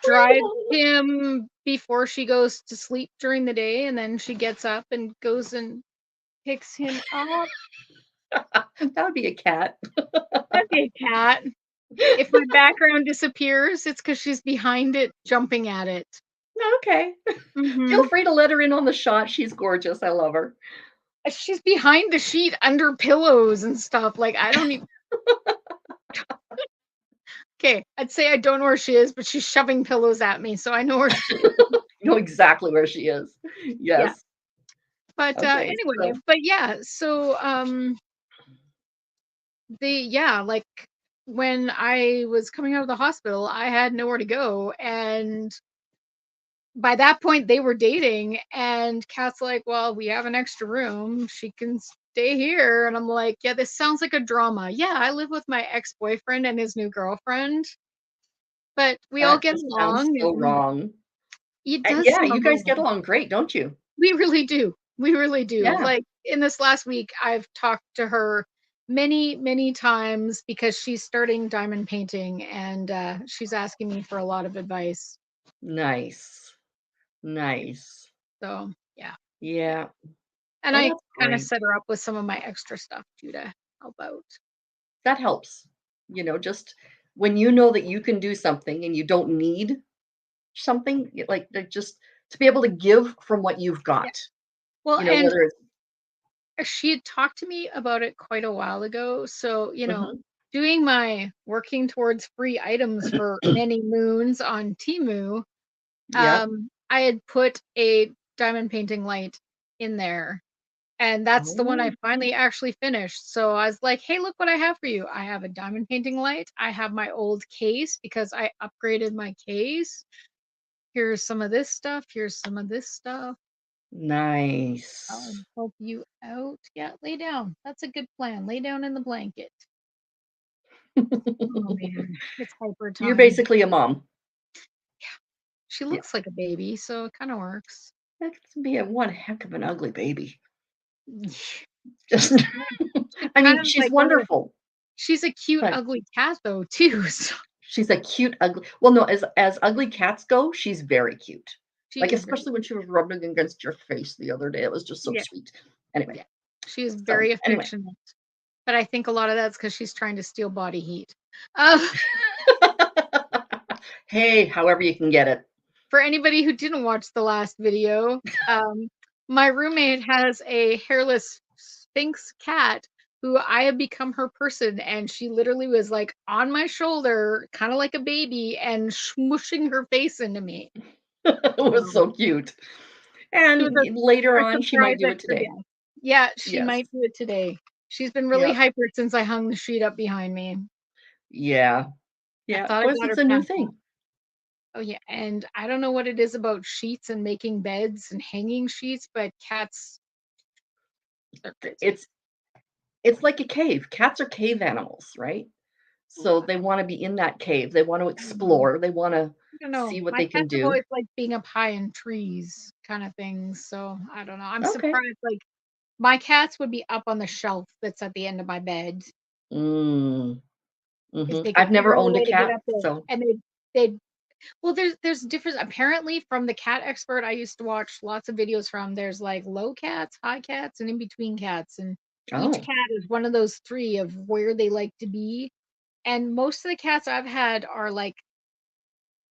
[SPEAKER 2] drives
[SPEAKER 1] Freedom!
[SPEAKER 2] him before she goes to sleep during the day, and then she gets up and goes and picks him up.
[SPEAKER 1] That would be a cat.
[SPEAKER 2] That'd be a cat. If my background disappears, it's because she's behind it, jumping at it.
[SPEAKER 1] Okay. Feel
[SPEAKER 2] Mhm.
[SPEAKER 1] free to let her in on the shot, she's gorgeous, I love her.
[SPEAKER 2] She's behind the sheet under pillows and stuff. Like I don't even. Okay, I'd say I don't know where she is, but she's shoving pillows at me, so I know where she is.
[SPEAKER 1] You know exactly where she is.
[SPEAKER 2] Yeah.
[SPEAKER 1] Yes.
[SPEAKER 2] But,
[SPEAKER 1] Okay,
[SPEAKER 2] anyway,
[SPEAKER 1] so
[SPEAKER 2] but yeah, so, like, when I was coming out of the hospital, I had nowhere to go, and by that point, they were dating, and Kat's like, "Well, we have an extra room, she can stay here," and I'm like, "Yeah, this sounds like a drama." Yeah, I live with my ex-boyfriend and his new girlfriend, but we all
[SPEAKER 1] that
[SPEAKER 2] get
[SPEAKER 1] just sounds
[SPEAKER 2] along,
[SPEAKER 1] so
[SPEAKER 2] and
[SPEAKER 1] wrong.
[SPEAKER 2] it
[SPEAKER 1] And
[SPEAKER 2] does
[SPEAKER 1] yeah,
[SPEAKER 2] sound
[SPEAKER 1] you guys get
[SPEAKER 2] wrong.
[SPEAKER 1] along great, don't you?
[SPEAKER 2] We really do. We really do.
[SPEAKER 1] Yeah,
[SPEAKER 2] Like, in this last week, I've talked to her many, many times because she's starting diamond painting and, she's asking me for a lot of advice.
[SPEAKER 1] nice, nice.
[SPEAKER 2] So, yeah. Yeah.
[SPEAKER 1] Yeah.
[SPEAKER 2] And
[SPEAKER 1] Oh,
[SPEAKER 2] I
[SPEAKER 1] that's
[SPEAKER 2] kinda
[SPEAKER 1] great.
[SPEAKER 2] set her up with some of my extra stuff too to help out.
[SPEAKER 1] That helps. Just when you know that you can do something and you don't need something, like, just to be able to give from what you've
[SPEAKER 2] Yeah.
[SPEAKER 1] got,
[SPEAKER 2] Well, and
[SPEAKER 1] whether it's
[SPEAKER 2] she had talked to me about it quite a while ago, so,
[SPEAKER 1] mhm,
[SPEAKER 2] doing my working towards free items for many moons on Temu.
[SPEAKER 1] yep.
[SPEAKER 2] I had put a diamond painting light in there, and that's the one I
[SPEAKER 1] Oh,
[SPEAKER 2] finally actually finished. So I was like, "Hey, look what I have for you. I have a diamond painting light. I have my old case because I upgraded my case. Here's some of this stuff. Here's some of this stuff." I'll
[SPEAKER 1] Nice.
[SPEAKER 2] help you out. Yeah, lay down. That's a good plan. Lay down in the blanket. Oh man, it's hyper
[SPEAKER 1] You're
[SPEAKER 2] time.
[SPEAKER 1] basically a mom.
[SPEAKER 2] She
[SPEAKER 1] Yeah.
[SPEAKER 2] looks like a baby, so it kind of works.
[SPEAKER 1] That could be a one heck of an ugly baby.
[SPEAKER 2] She's
[SPEAKER 1] Just I
[SPEAKER 2] kind
[SPEAKER 1] mean,
[SPEAKER 2] of
[SPEAKER 1] she's
[SPEAKER 2] like one of the,
[SPEAKER 1] wonderful,
[SPEAKER 2] she's a cute
[SPEAKER 1] but
[SPEAKER 2] ugly cat though too. So
[SPEAKER 1] she's a cute ugly well, no, as ugly cats go, she's very cute.
[SPEAKER 2] she
[SPEAKER 1] Like,
[SPEAKER 2] is very
[SPEAKER 1] especially when she was rubbing against your face the other day, it was just so
[SPEAKER 2] yeah,
[SPEAKER 1] sweet. Anyway,
[SPEAKER 2] yeah. She is
[SPEAKER 1] so
[SPEAKER 2] very
[SPEAKER 1] anyway.
[SPEAKER 2] affectionate. But I think a lot of that's because she's trying to steal body heat. Uh,
[SPEAKER 1] Hey, however you can get it.
[SPEAKER 2] for anybody who didn't watch the last video, my roommate has a hairless Sphinx cat who I have become her person, and she literally was like on my shoulder, kind of like a baby, and smushing her face into me.
[SPEAKER 1] It was
[SPEAKER 2] So
[SPEAKER 1] so cute.
[SPEAKER 2] she was
[SPEAKER 1] And later
[SPEAKER 2] a
[SPEAKER 1] on, she might
[SPEAKER 2] surprise
[SPEAKER 1] do it
[SPEAKER 2] extra
[SPEAKER 1] today.
[SPEAKER 2] guest. Yeah, she
[SPEAKER 1] Yes.
[SPEAKER 2] might do it today. She's been really
[SPEAKER 1] Yep.
[SPEAKER 2] hyper since I hung the sheet up behind me.
[SPEAKER 1] Yeah.
[SPEAKER 2] I
[SPEAKER 1] Yeah.
[SPEAKER 2] thought I
[SPEAKER 1] Plus,
[SPEAKER 2] got
[SPEAKER 1] it's
[SPEAKER 2] her
[SPEAKER 1] a new
[SPEAKER 2] passed.
[SPEAKER 1] thing.
[SPEAKER 2] Oh yeah, and I don't know what it is about sheets and making beds and hanging sheets, but cats are crazy.
[SPEAKER 1] It's it's like a cave. Cats are cave animals, right? So they wanna be in that cave. They want to
[SPEAKER 2] Mhm.
[SPEAKER 1] explore. They wanna
[SPEAKER 2] I don't know.
[SPEAKER 1] see what
[SPEAKER 2] My
[SPEAKER 1] they can
[SPEAKER 2] cats have
[SPEAKER 1] do.
[SPEAKER 2] always liked being up high in trees, kind of things. So I don't know. I'm
[SPEAKER 1] Okay.
[SPEAKER 2] surprised. Like my cats would be up on the shelf that's at the end of my bed
[SPEAKER 1] Mm,
[SPEAKER 2] if
[SPEAKER 1] mhm.
[SPEAKER 2] they could
[SPEAKER 1] I've
[SPEAKER 2] figure
[SPEAKER 1] never
[SPEAKER 2] out a
[SPEAKER 1] owned a
[SPEAKER 2] way to get
[SPEAKER 1] cat,
[SPEAKER 2] up there,
[SPEAKER 1] so
[SPEAKER 2] and they'd well, there's difference apparently from the cat expert I used to watch lots of videos from. There's like low cats, high cats, and in between cats, and each
[SPEAKER 1] oh.
[SPEAKER 2] cat is one of those three of where they like to be. And most of the cats I've had are like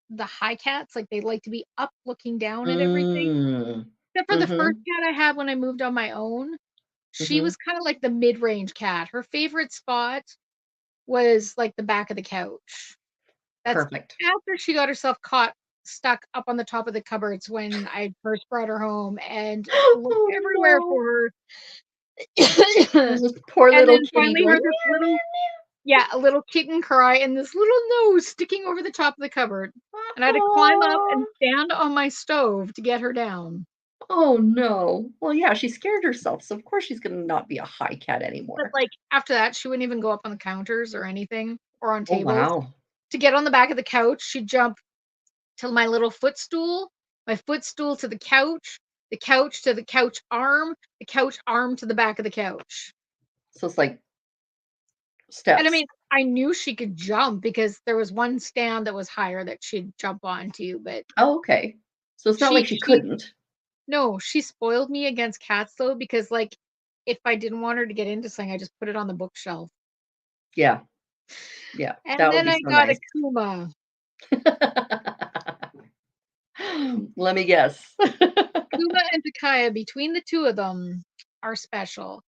[SPEAKER 2] the high cats, like they like to be up looking down at everything.
[SPEAKER 1] Mm.
[SPEAKER 2] Except for the first
[SPEAKER 1] Mhm,
[SPEAKER 2] cat I had when I moved on my own. She
[SPEAKER 1] mhm.
[SPEAKER 2] was kind of like the mid-range cat. Her favorite spot was like the back of the couch. That's
[SPEAKER 1] Perfect.
[SPEAKER 2] after she got herself caught stuck up on the top of the cupboards when I first brought her home and looked
[SPEAKER 1] Oh,
[SPEAKER 2] everywhere
[SPEAKER 1] no.
[SPEAKER 2] for her.
[SPEAKER 1] There's this poor
[SPEAKER 2] And
[SPEAKER 1] little
[SPEAKER 2] then
[SPEAKER 1] kitty
[SPEAKER 2] finally
[SPEAKER 1] going,
[SPEAKER 2] heard this little yeah, a little kitten cry and this little nose sticking over the top of the cupboard. And I had to climb up and
[SPEAKER 1] "Aw."
[SPEAKER 2] stand on my stove to get her down.
[SPEAKER 1] Oh, no. Well, yeah, she scared herself, so of course she's gonna not be a high cat
[SPEAKER 2] But,
[SPEAKER 1] anymore.
[SPEAKER 2] like, after that, she wouldn't even go up on the counters or anything or on
[SPEAKER 1] Oh,
[SPEAKER 2] tables.
[SPEAKER 1] wow.
[SPEAKER 2] To get on the back of the couch, she'd jump to my footstool to the couch to the couch arm to the back of the couch.
[SPEAKER 1] So it's like
[SPEAKER 2] And I
[SPEAKER 1] steps.
[SPEAKER 2] mean, I knew she could jump because there was one stand that was higher that she'd jump onto, but
[SPEAKER 1] Oh, okay. So it's not like she
[SPEAKER 2] she
[SPEAKER 1] couldn't.
[SPEAKER 2] no, she spoiled me against cats though because like if I didn't want her to get into something, I just put it on the bookshelf.
[SPEAKER 1] Yeah, yeah,
[SPEAKER 2] And
[SPEAKER 1] that would
[SPEAKER 2] then
[SPEAKER 1] be
[SPEAKER 2] I
[SPEAKER 1] so
[SPEAKER 2] got
[SPEAKER 1] nice.
[SPEAKER 2] a Kuma.
[SPEAKER 1] Let me guess.
[SPEAKER 2] Akuma and Takaya, between the two of them, are special.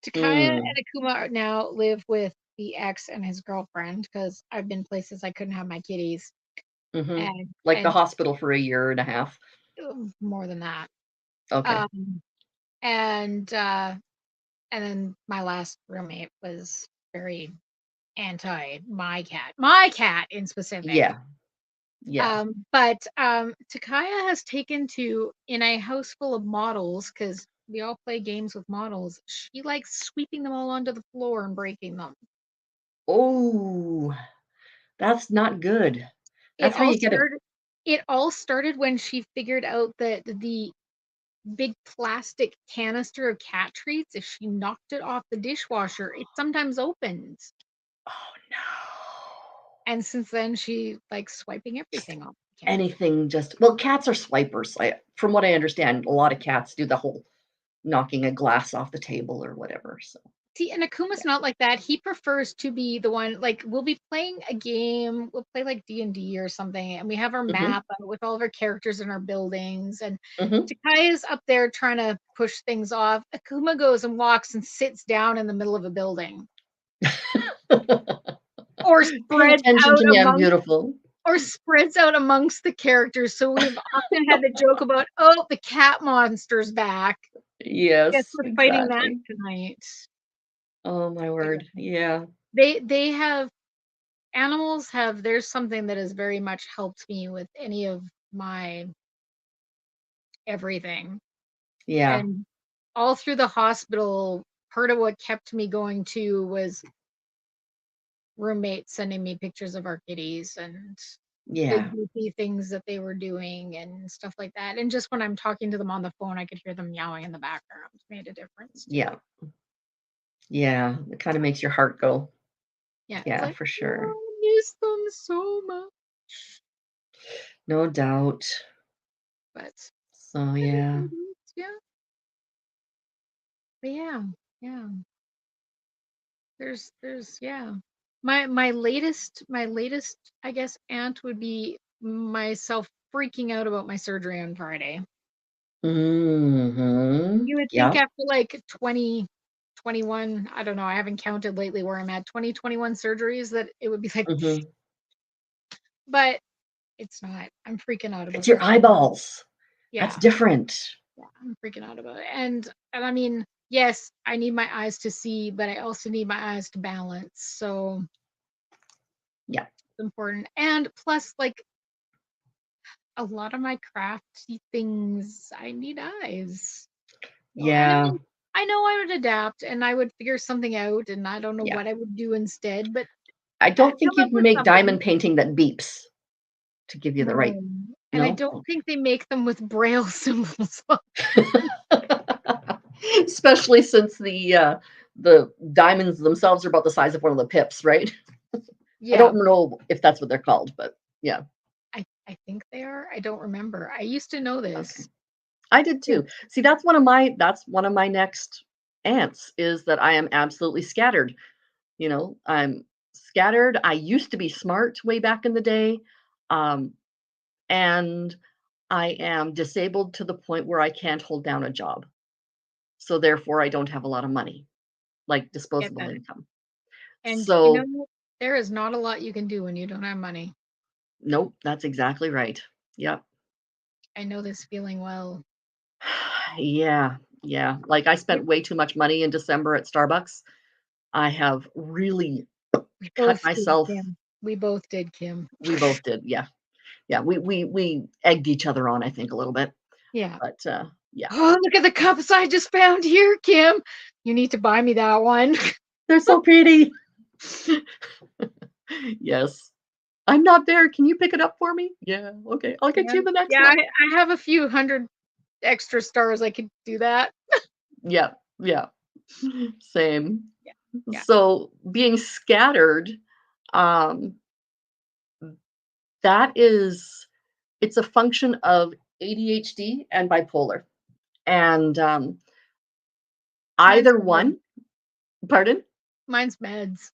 [SPEAKER 2] Takaya
[SPEAKER 1] Mm,
[SPEAKER 2] and Akuma now live with the ex and his girlfriend because I've been places I couldn't have my kitties,
[SPEAKER 1] mhm.
[SPEAKER 2] and
[SPEAKER 1] Like the
[SPEAKER 2] and
[SPEAKER 1] hospital for a year and a half.
[SPEAKER 2] more than that.
[SPEAKER 1] Okay.
[SPEAKER 2] Um, and uh, and then my last roommate was very anti my cat in specific.
[SPEAKER 1] Yeah, yeah.
[SPEAKER 2] But Takaya has taken to in a house full of models because we all play games with models. She likes sweeping them all onto the floor and breaking them.
[SPEAKER 1] Oh, that's not good.
[SPEAKER 2] It
[SPEAKER 1] That's how
[SPEAKER 2] all
[SPEAKER 1] you get a
[SPEAKER 2] started. It all started when she figured out that the big plastic canister of cat treats, if she knocked it off the dishwasher, it sometimes opens.
[SPEAKER 1] oh, no.
[SPEAKER 2] And since then, she likes swiping everything off the can.
[SPEAKER 1] Anything just well, cats are swipers. From what I understand, a lot of cats do the whole knocking a glass off the table or whatever, so,
[SPEAKER 2] See, and
[SPEAKER 1] yeah.
[SPEAKER 2] Akuma's not like that. He prefers to be the one like we'll be playing a game, we'll play like D&D or something, and we have our
[SPEAKER 1] Mhm,
[SPEAKER 2] map with all of our characters and our buildings. And
[SPEAKER 1] mhm.
[SPEAKER 2] Takai is up there trying to push things off. Akuma goes and walks and sits down in the middle of a building or
[SPEAKER 1] Pay
[SPEAKER 2] spreads
[SPEAKER 1] attention
[SPEAKER 2] out
[SPEAKER 1] to me, I'm
[SPEAKER 2] among
[SPEAKER 1] beautiful.
[SPEAKER 2] or spreads out amongst the characters. So we've often had the joke about, oh, the cat monster's back. Guess
[SPEAKER 1] Yes,
[SPEAKER 2] we're fighting that
[SPEAKER 1] exactly.
[SPEAKER 2] tonight.
[SPEAKER 1] Oh my
[SPEAKER 2] But yeah,
[SPEAKER 1] word, yeah.
[SPEAKER 2] they have animals have there's something that has very much helped me with any of my everything.
[SPEAKER 1] Yeah.
[SPEAKER 2] And all through the hospital, part of what kept me going too was roommates sending me pictures of our kitties and the
[SPEAKER 1] Yeah.
[SPEAKER 2] goofy things that they were doing and stuff like that. And just when I'm talking to them on the phone, I could hear them meowing in the background. Made a difference too.
[SPEAKER 1] Yeah. Yeah. It kind of makes your heart go.
[SPEAKER 2] Yeah, it's
[SPEAKER 1] Yeah,
[SPEAKER 2] like,
[SPEAKER 1] for sure.
[SPEAKER 2] oh, I miss them so much.
[SPEAKER 1] No doubt.
[SPEAKER 2] But
[SPEAKER 1] So yeah.
[SPEAKER 2] yeah, but yeah. There's yeah. My latest I guess aunt would be myself freaking out about my surgery on Friday. You would think
[SPEAKER 1] Yep.
[SPEAKER 2] after like 20, 21, I don't know, I haven't counted lately where I'm at, 20, 21 surgeries that it would be like,
[SPEAKER 1] hmm
[SPEAKER 2] but it's not. I'm freaking out
[SPEAKER 1] It's
[SPEAKER 2] about
[SPEAKER 1] your
[SPEAKER 2] this one.
[SPEAKER 1] eyeballs. That's
[SPEAKER 2] Yeah,
[SPEAKER 1] different.
[SPEAKER 2] yeah, I'm freaking out about it. And I mean, yes, I need my eyes to see, but I also need my eyes to balance. So
[SPEAKER 1] Yeah.
[SPEAKER 2] it's important. And plus, like a lot of my crafty things, I need eyes. So, and I
[SPEAKER 1] Yeah.
[SPEAKER 2] mean, I know I would adapt and I would figure something out, and I don't know
[SPEAKER 1] Yeah.
[SPEAKER 2] what I would do instead, but
[SPEAKER 1] I
[SPEAKER 2] I'd
[SPEAKER 1] don't think
[SPEAKER 2] come
[SPEAKER 1] you
[SPEAKER 2] up
[SPEAKER 1] can
[SPEAKER 2] with
[SPEAKER 1] make
[SPEAKER 2] something.
[SPEAKER 1] diamond painting that beeps to give you the right.
[SPEAKER 2] No. And I
[SPEAKER 1] No.
[SPEAKER 2] don't think they make them with braille symbols.
[SPEAKER 1] Especially since the diamonds themselves are about the size of one of the pips, right? I
[SPEAKER 2] Yeah,
[SPEAKER 1] don't know if that's what they're called, but yeah.
[SPEAKER 2] I think they are. I don't remember. I used to know
[SPEAKER 1] Okay.
[SPEAKER 2] this.
[SPEAKER 1] I did
[SPEAKER 2] Yeah.
[SPEAKER 1] too. See, that's one of my next ants is that I am absolutely scattered. I'm scattered. I used to be smart way back in the day. Um, and I am disabled to the point where I can't hold down a job. So therefore I don't have a lot of money, like
[SPEAKER 2] Get
[SPEAKER 1] disposable
[SPEAKER 2] that.
[SPEAKER 1] income.
[SPEAKER 2] And you
[SPEAKER 1] So
[SPEAKER 2] know, there is not a lot you can do when you don't have money.
[SPEAKER 1] nope, that's exactly right. Yep.
[SPEAKER 2] I know this feeling well.
[SPEAKER 1] Yeah. Yeah. Like I
[SPEAKER 2] Yep.
[SPEAKER 1] spent way too much money in December at Starbucks. I have really
[SPEAKER 2] We
[SPEAKER 1] cut
[SPEAKER 2] both did,
[SPEAKER 1] myself.
[SPEAKER 2] Kim. We both did, Kim.
[SPEAKER 1] We both did. Yeah. Yeah. We egged each other on, I think, a little bit.
[SPEAKER 2] Yeah.
[SPEAKER 1] But yeah.
[SPEAKER 2] Oh, look at the cups I just found here, Kim. You need to buy me that one.
[SPEAKER 1] They're so pretty. Yes. I'm not there. Can you pick it up for me? Yeah. Okay. I'll get
[SPEAKER 2] Yeah.
[SPEAKER 1] you the next
[SPEAKER 2] Yeah,
[SPEAKER 1] one.
[SPEAKER 2] I have a few hundred extra stars. I could do that.
[SPEAKER 1] Yeah. Yeah. Same.
[SPEAKER 2] Yeah. Yeah.
[SPEAKER 1] So being scattered, um, that is it's a function of ADHD and bipolar. And
[SPEAKER 2] Mine's
[SPEAKER 1] either
[SPEAKER 2] meds.
[SPEAKER 1] one, pardon?
[SPEAKER 2] Mine's meds.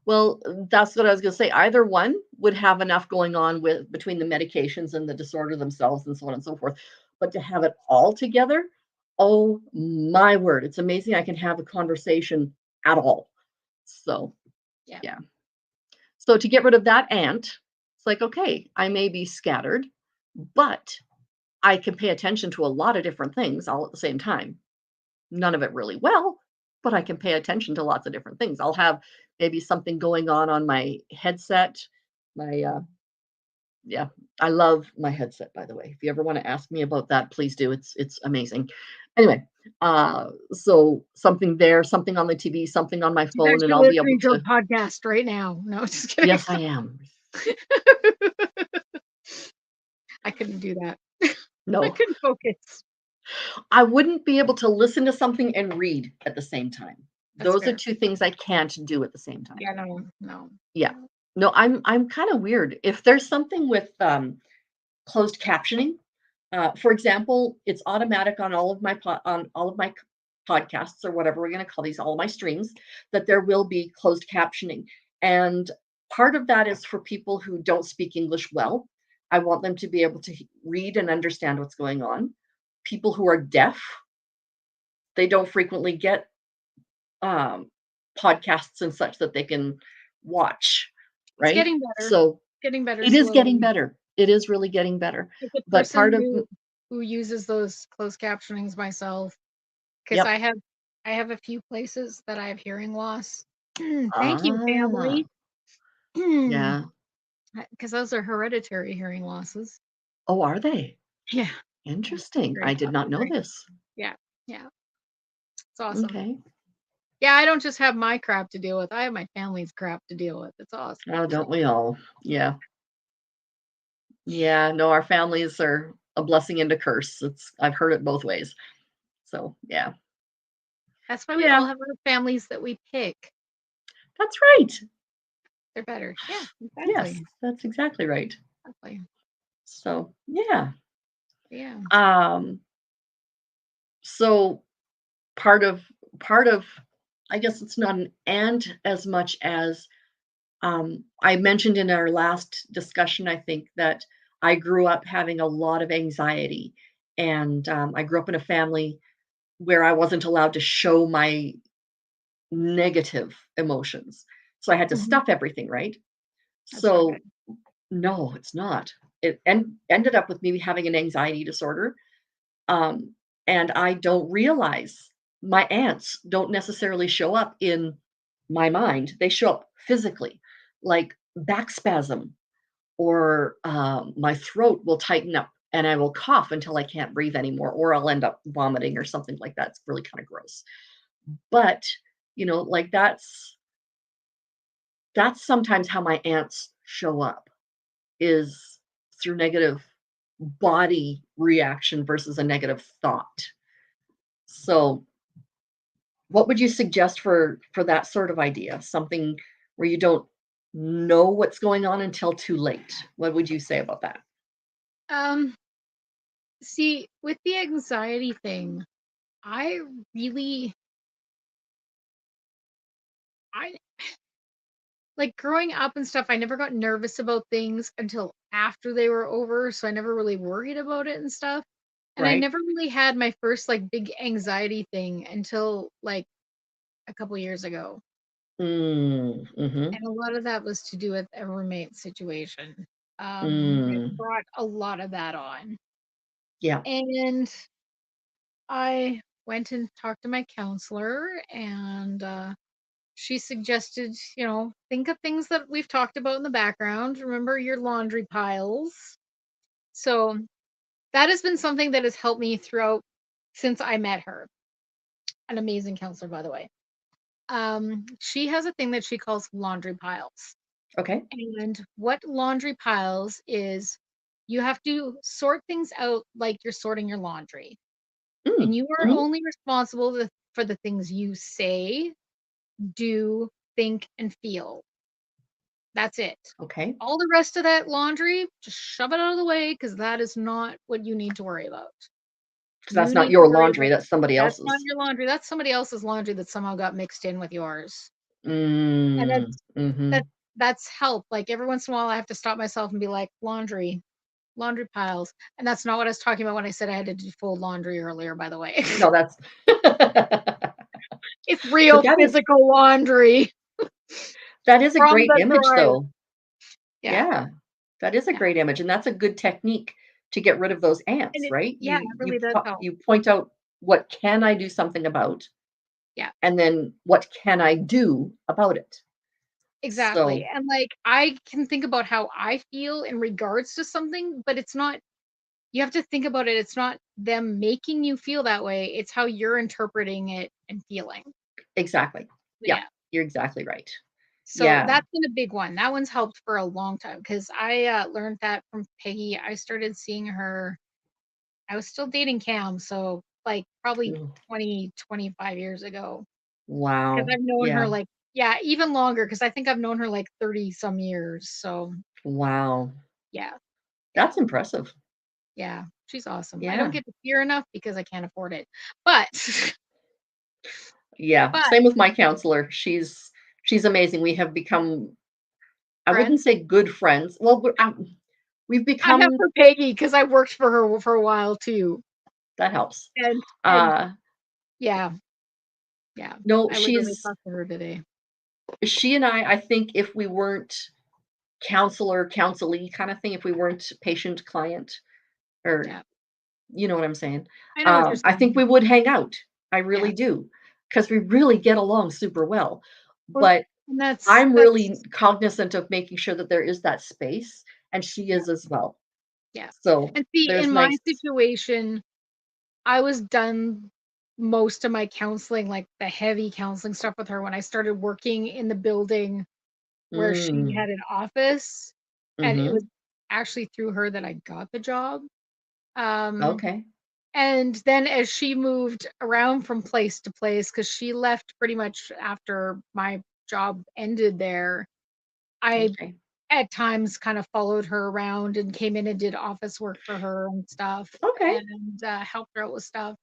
[SPEAKER 1] Well, that's what I was gonna say. Either one would have enough going on with between the medications and the disorder themselves and so on and so forth. But to have it all together, oh my word, it's amazing I can have a conversation at all. So,
[SPEAKER 2] Yeah.
[SPEAKER 1] yeah. So to get rid of that ant, it's like, okay, I may be scattered, but I can pay attention to a lot of different things all at the same time. None of it really well, but I can pay attention to lots of different things. I'll have maybe something going on my headset. My Yeah, I love my headset, by the way. If you ever want to ask me about that, please do. It's amazing. Anyway, so something there, something on the TV, something on my
[SPEAKER 2] She's
[SPEAKER 1] phone, and
[SPEAKER 2] actually
[SPEAKER 1] I'll be able
[SPEAKER 2] listening to a
[SPEAKER 1] to.
[SPEAKER 2] podcast right now. No, just kidding.
[SPEAKER 1] Yes, I am.
[SPEAKER 2] I couldn't do that. I
[SPEAKER 1] No,
[SPEAKER 2] couldn't focus.
[SPEAKER 1] I wouldn't be able to listen to something and read at the same time.
[SPEAKER 2] That's
[SPEAKER 1] Those are
[SPEAKER 2] fair.
[SPEAKER 1] two things I can't do at the same time.
[SPEAKER 2] Yeah, no, no.
[SPEAKER 1] Yeah. No, I'm kind of weird. If there's something with closed captioning, for example, it's automatic on all of my podcasts or whatever we're going to call these, all of my streams, that there will be closed captioning. And part of that is for people who don't speak English well. I want them to be able to read and understand what's going on. People who are deaf, they don't frequently get um, podcasts and such that they can watch,
[SPEAKER 2] It's
[SPEAKER 1] right?
[SPEAKER 2] getting better.
[SPEAKER 1] So
[SPEAKER 2] Getting better
[SPEAKER 1] it is getting
[SPEAKER 2] slowly.
[SPEAKER 1] better. It is really getting better.
[SPEAKER 2] Like the
[SPEAKER 1] But
[SPEAKER 2] person
[SPEAKER 1] part of
[SPEAKER 2] who uses those closed captionings myself, because
[SPEAKER 1] yep.
[SPEAKER 2] I have a few places that I have hearing loss. Thank you,
[SPEAKER 1] Ah,
[SPEAKER 2] family. Because
[SPEAKER 1] yeah.
[SPEAKER 2] those are hereditary hearing losses.
[SPEAKER 1] Oh, are they?
[SPEAKER 2] Yeah. Yeah.
[SPEAKER 1] Interesting.
[SPEAKER 2] Very
[SPEAKER 1] I did not
[SPEAKER 2] tough.
[SPEAKER 1] know
[SPEAKER 2] Very,
[SPEAKER 1] this.
[SPEAKER 2] Yeah. Yeah. It's awesome.
[SPEAKER 1] Okay.
[SPEAKER 2] Yeah, I don't just have my crap to deal with. I have my family's crap to deal with. It's awesome.
[SPEAKER 1] Oh, don't we all? Yeah. Yeah. No, our families are a blessing and a curse. I've heard it both ways. So, yeah.
[SPEAKER 2] That's why we all
[SPEAKER 1] Yeah,
[SPEAKER 2] have our families that we pick.
[SPEAKER 1] that's right.
[SPEAKER 2] They're better. Yeah,
[SPEAKER 1] Yes,
[SPEAKER 2] exactly.
[SPEAKER 1] that's exactly right.
[SPEAKER 2] Exactly.
[SPEAKER 1] So, yeah.
[SPEAKER 2] Yeah.
[SPEAKER 1] Um, so part of part of I guess it's not an and as much as I mentioned in our last discussion, I think that I grew up having a lot of anxiety, and I grew up in a family where I wasn't allowed to show my negative emotions. So I had to
[SPEAKER 2] Mhm.
[SPEAKER 1] stuff everything, right?
[SPEAKER 2] That's not good.
[SPEAKER 1] So no, it's not. It ended up with me having an anxiety disorder. Um, and I don't realize my ants don't necessarily show up in my mind. They show up physically, like back spasm, or my throat will tighten up and I will cough until I can't breathe anymore, or I'll end up vomiting or something like that. It's really kind of gross. But, like that's sometimes how my ants show up is through negative body reaction versus a negative thought. So, what would you suggest for that sort of idea? Something where you don't know what's going on until too late. What would you say about that?
[SPEAKER 2] Um, See, with the anxiety thing, I really I like growing up and stuff, I never got nervous about things until after they were over, so I never really worried about it and stuff. And I
[SPEAKER 1] Right?
[SPEAKER 2] never really had my first like big anxiety thing until like a couple years ago.
[SPEAKER 1] Mhm.
[SPEAKER 2] And a lot of that was to do with a roommate situation. It
[SPEAKER 1] Mm.
[SPEAKER 2] brought a lot of that on.
[SPEAKER 1] Yeah.
[SPEAKER 2] And I went and talked to my counselor, and she suggested, think of things that we've talked about in the background. Remember your laundry piles. So that has been something that has helped me throughout since I met her. An amazing counselor, by the way. She has a thing that she calls laundry piles.
[SPEAKER 1] Okay.
[SPEAKER 2] And what laundry piles is, you have to sort things out like you're sorting your laundry. And
[SPEAKER 1] Mm.
[SPEAKER 2] you are
[SPEAKER 1] Mhm.
[SPEAKER 2] only responsible for the things you say, do, think, and feel. That's it.
[SPEAKER 1] Okay.
[SPEAKER 2] All the rest of that laundry, just shove it out of the way because that is not what you need to worry about.
[SPEAKER 1] 'Cause that's
[SPEAKER 2] You
[SPEAKER 1] not
[SPEAKER 2] need to
[SPEAKER 1] your
[SPEAKER 2] worry
[SPEAKER 1] laundry,
[SPEAKER 2] about
[SPEAKER 1] that's somebody
[SPEAKER 2] that's not
[SPEAKER 1] else's.
[SPEAKER 2] your laundry. That's somebody else's laundry that somehow got mixed in with yours. And
[SPEAKER 1] Mm.
[SPEAKER 2] that
[SPEAKER 1] Mhm.
[SPEAKER 2] that's help. Like every once in a while I have to stop myself and be like, laundry piles. And that's not what I was talking about when I said I had to do full laundry earlier, by the way.
[SPEAKER 1] No, that's
[SPEAKER 2] It's
[SPEAKER 1] but
[SPEAKER 2] real physical laundry
[SPEAKER 1] that is a
[SPEAKER 2] from
[SPEAKER 1] great
[SPEAKER 2] the
[SPEAKER 1] image,
[SPEAKER 2] dryer.
[SPEAKER 1] though.
[SPEAKER 2] Yeah.
[SPEAKER 1] Yeah. That is a
[SPEAKER 2] Yeah.
[SPEAKER 1] great image, and that's a good technique to get rid of those
[SPEAKER 2] And
[SPEAKER 1] ants, right?
[SPEAKER 2] yeah, it really does help.
[SPEAKER 1] You point out, "What can I do something about?"
[SPEAKER 2] Yeah.
[SPEAKER 1] And then, "What can I do about it?"
[SPEAKER 2] Exactly,
[SPEAKER 1] So
[SPEAKER 2] and, like, I can think about how I feel in regards to something, but it's not, you have to think about it, it's not them making you feel that way, it's how you're interpreting it and feeling.
[SPEAKER 1] exactly. Yeah,
[SPEAKER 2] Yeah,
[SPEAKER 1] you're exactly right.
[SPEAKER 2] so
[SPEAKER 1] Yeah.
[SPEAKER 2] that's been a big one. That one's helped for a long time because I, learned that from Peggy. I started seeing her, I was still dating Cam, so, like, probably
[SPEAKER 1] Mm.
[SPEAKER 2] 20, 25 years ago. Because 'cause
[SPEAKER 1] Wow.
[SPEAKER 2] I've known her,
[SPEAKER 1] Yeah.
[SPEAKER 2] like, yeah, even longer. Because I think I've known her, like, 30 some years, so,
[SPEAKER 1] Wow.
[SPEAKER 2] yeah, yeah.
[SPEAKER 1] That's impressive.
[SPEAKER 2] Yeah, she's awesome. I don't
[SPEAKER 1] Yeah.
[SPEAKER 2] get to see her enough because I can't afford it. But
[SPEAKER 1] Yeah.
[SPEAKER 2] but
[SPEAKER 1] Same with my counselor. She's amazing. We have become, I wouldn't
[SPEAKER 2] friends,
[SPEAKER 1] say good friends. Well, we've
[SPEAKER 2] I have
[SPEAKER 1] become
[SPEAKER 2] for Peggy because I worked for her for a while too.
[SPEAKER 1] that helps.
[SPEAKER 2] And
[SPEAKER 1] Uh,
[SPEAKER 2] yeah, yeah.
[SPEAKER 1] no,
[SPEAKER 2] I literally talked to her today.
[SPEAKER 1] she and I think if we weren't counselor, counselee kind of thing, if we weren't patient client, or
[SPEAKER 2] Yeah.
[SPEAKER 1] you know what I'm saying,
[SPEAKER 2] I know what you're
[SPEAKER 1] I think
[SPEAKER 2] saying.
[SPEAKER 1] we would hang out. I
[SPEAKER 2] Yeah.
[SPEAKER 1] really do, because we really get along super well.
[SPEAKER 2] Well,
[SPEAKER 1] But
[SPEAKER 2] and that's
[SPEAKER 1] I'm really
[SPEAKER 2] that's
[SPEAKER 1] cognizant of making sure that there is that space, and she
[SPEAKER 2] yeah,
[SPEAKER 1] is as well.
[SPEAKER 2] yeah.
[SPEAKER 1] So
[SPEAKER 2] And see,
[SPEAKER 1] there's
[SPEAKER 2] in my
[SPEAKER 1] nice.
[SPEAKER 2] situation, I was done most of my counseling, like the heavy counseling stuff with her when I started working in the building where she
[SPEAKER 1] Mm,
[SPEAKER 2] had an office, and it was
[SPEAKER 1] mhm.
[SPEAKER 2] actually through her that I got the job. Um,
[SPEAKER 1] Okay.
[SPEAKER 2] and then as she moved around from place to place, because she left pretty much after my job ended there, I
[SPEAKER 1] Okay.
[SPEAKER 2] at times kind of followed her around and came in and did office work for her and stuff,
[SPEAKER 1] Okay.
[SPEAKER 2] and helped her out with stuff,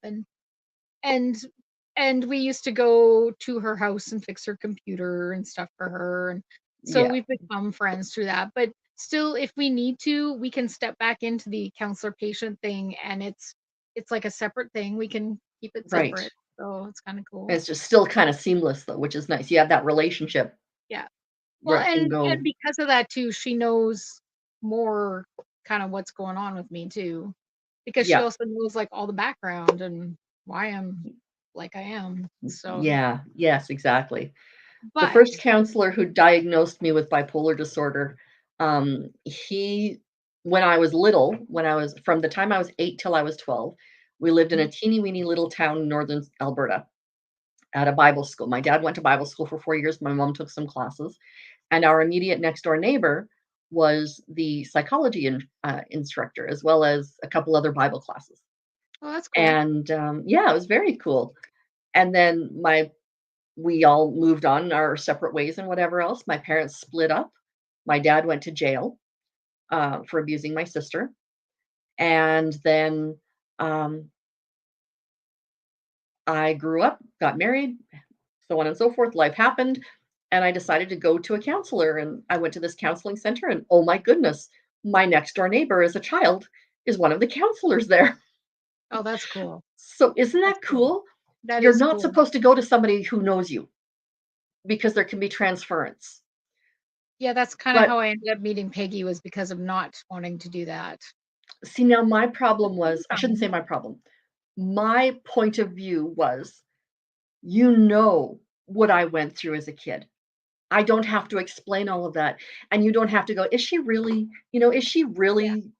[SPEAKER 2] and we used to go to her house and fix her computer and stuff for her, and so
[SPEAKER 1] Yeah.
[SPEAKER 2] we've become friends through that. But still, if we need to, we can step back into the counselor patient thing, and it's like a separate thing. We can keep it
[SPEAKER 1] Right.
[SPEAKER 2] separate, so it's kind of cool.
[SPEAKER 1] It's just still kinda seamless though, which is nice. You have that relationship
[SPEAKER 2] Yeah. Well,
[SPEAKER 1] where it can
[SPEAKER 2] and
[SPEAKER 1] go.
[SPEAKER 2] because of that too, she knows more kind of what's going on with me too, because she
[SPEAKER 1] Yeah.
[SPEAKER 2] also knows like all the background and why I'm like I am. So,
[SPEAKER 1] Yeah. Yes, exactly. The
[SPEAKER 2] but
[SPEAKER 1] first counselor who diagnosed me with bipolar disorder, he when I was little, when I was from the time I was 8 till I was 12, we lived in a teeny weeny little town in northern Alberta at a Bible school. My dad went to Bible school for 4 years, my mom took some classes, and our immediate next door neighbor was the psychology instructor, as well as a couple other Bible classes.
[SPEAKER 2] oh, that's cool.
[SPEAKER 1] And yeah, it was very cool. And then we all moved on our separate ways and whatever else. My parents split up. My dad went to jail for abusing my sister. And then um, I grew up, got married, so on and so forth. Life happened. And I decided to go to a counselor. And I went to this counseling center. And oh my goodness, my next door neighbor as a child is one of the counselors there.
[SPEAKER 2] Oh, that's cool.
[SPEAKER 1] So isn't
[SPEAKER 2] That's
[SPEAKER 1] that
[SPEAKER 2] cool.
[SPEAKER 1] cool?
[SPEAKER 2] That
[SPEAKER 1] You're
[SPEAKER 2] is
[SPEAKER 1] not
[SPEAKER 2] cool.
[SPEAKER 1] supposed to go to somebody who knows you because there can be transference.
[SPEAKER 2] Yeah, that's kind of
[SPEAKER 1] But
[SPEAKER 2] how I ended up meeting Peggy was because of not wanting to do that.
[SPEAKER 1] see, now my problem
[SPEAKER 2] It'll be
[SPEAKER 1] was, I shouldn't say
[SPEAKER 2] fine.
[SPEAKER 1] my problem. My point of view was, you know what I went through as a kid. I don't have to explain all of that. And you don't have to go, is she really, is she
[SPEAKER 2] Yeah,
[SPEAKER 1] really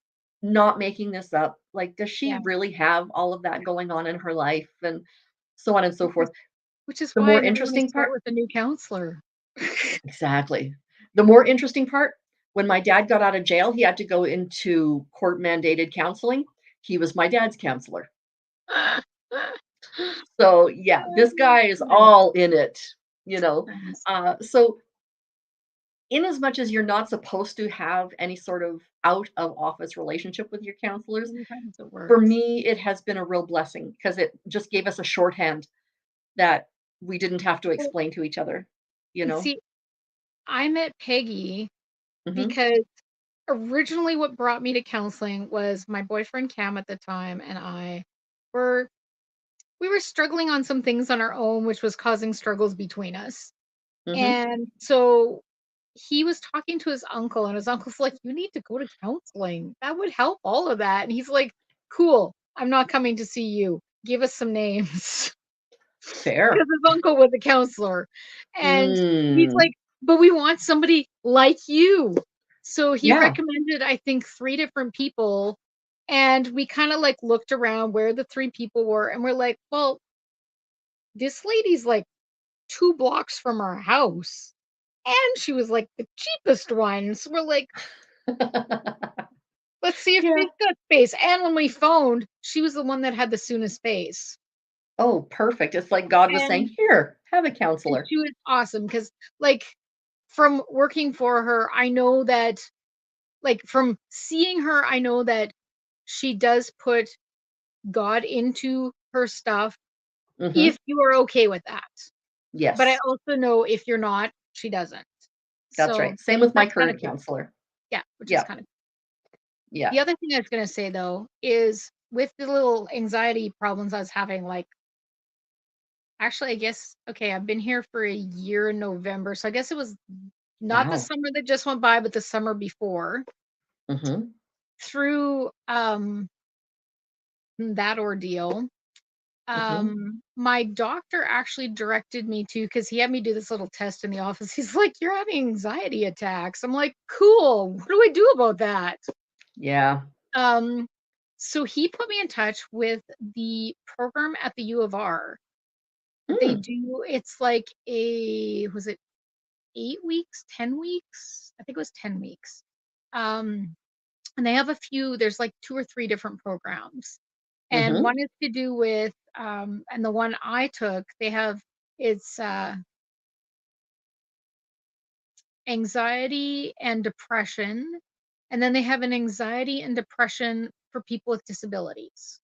[SPEAKER 1] not making this up? Like, does she
[SPEAKER 2] yeah.
[SPEAKER 1] really have all of that going on in her life? And so on and so
[SPEAKER 2] Which is
[SPEAKER 1] forth.
[SPEAKER 2] which is
[SPEAKER 1] The
[SPEAKER 2] why I
[SPEAKER 1] more
[SPEAKER 2] never want to
[SPEAKER 1] interesting
[SPEAKER 2] start
[SPEAKER 1] part,
[SPEAKER 2] with a new counselor.
[SPEAKER 1] exactly. The more interesting part, when my dad got out of jail, he had to go into court mandated counseling. He was my dad's counselor. So yeah, this guy is
[SPEAKER 2] Nice,
[SPEAKER 1] all in it, you know.
[SPEAKER 2] nice.
[SPEAKER 1] So in as much as you're not supposed to have any sort of out of office relationship with your counselors,
[SPEAKER 2] Sometimes it
[SPEAKER 1] for
[SPEAKER 2] works.
[SPEAKER 1] me it has been a real blessing because it just gave us a shorthand that we didn't have to
[SPEAKER 2] Well,
[SPEAKER 1] explain to each other, you
[SPEAKER 2] and
[SPEAKER 1] know.
[SPEAKER 2] see, I met Peggy
[SPEAKER 1] Hmm.
[SPEAKER 2] because originally what brought me to counseling was my boyfriend Cam at the time and I were we were struggling on some things on our own, which was causing struggles between us.
[SPEAKER 1] Hmm.
[SPEAKER 2] And so he was talking to his uncle, and his uncle's like, "You need to go to counseling. That would help all of that." And he's like, "Cool. I'm not coming to see you. Give us some names." Because
[SPEAKER 1] Fair.
[SPEAKER 2] his uncle was a counselor. And he's like,
[SPEAKER 1] Mm.
[SPEAKER 2] "But we want somebody like you." So he
[SPEAKER 1] Yeah.
[SPEAKER 2] recommended, I think, 3 different people, and we kinda, like, looked around where the 3 people were, and we're like, "Well, this lady's, like, 2 blocks from our house, and she was, like, the cheapest one." So we're like, "Let's see if
[SPEAKER 1] Yeah.
[SPEAKER 2] she's got space." And when we phoned, she was the one that had the soonest space.
[SPEAKER 1] Oh, perfect. It's like God was saying,
[SPEAKER 2] And
[SPEAKER 1] here, have a
[SPEAKER 2] and
[SPEAKER 1] counselor.
[SPEAKER 2] she was awesome because, like, from working for her, I know that like, from seeing her, I know that she does put God into her stuff
[SPEAKER 1] Hmm.
[SPEAKER 2] if you are okay with that. But I
[SPEAKER 1] Yes,
[SPEAKER 2] also know if you're not, she doesn't.
[SPEAKER 1] that's
[SPEAKER 2] So,
[SPEAKER 1] right. Same with my
[SPEAKER 2] that's kinda
[SPEAKER 1] current
[SPEAKER 2] cool.
[SPEAKER 1] counselor.
[SPEAKER 2] Yeah, which is
[SPEAKER 1] Yeah.
[SPEAKER 2] kinda
[SPEAKER 1] Yeah.
[SPEAKER 2] the other thing I was gonna say, though, is with the little anxiety problems I was having, like actually, I guess okay, I've been here for a year in November, so I guess it was not the
[SPEAKER 1] Wow.
[SPEAKER 2] summer that just went by, but the summer before.
[SPEAKER 1] Hmm.
[SPEAKER 2] Through, that ordeal,
[SPEAKER 1] Hmm.
[SPEAKER 2] my doctor actually directed me to because he had me do this little test in the office. He's like, "You're having anxiety attacks." I'm like, "Cool. What do I do about that?"
[SPEAKER 1] Yeah.
[SPEAKER 2] Um, So he put me in touch with the program at the U of R. They
[SPEAKER 1] Mm,
[SPEAKER 2] do, it's like a, was it 8 weeks, 10 weeks? I think it was 10 weeks. Um, and they have a few, there's like two or three different programs. And
[SPEAKER 1] mhm.
[SPEAKER 2] one is to do with, and the one I took, they have, it's anxiety and depression. And then they have an anxiety and depression for people with disabilities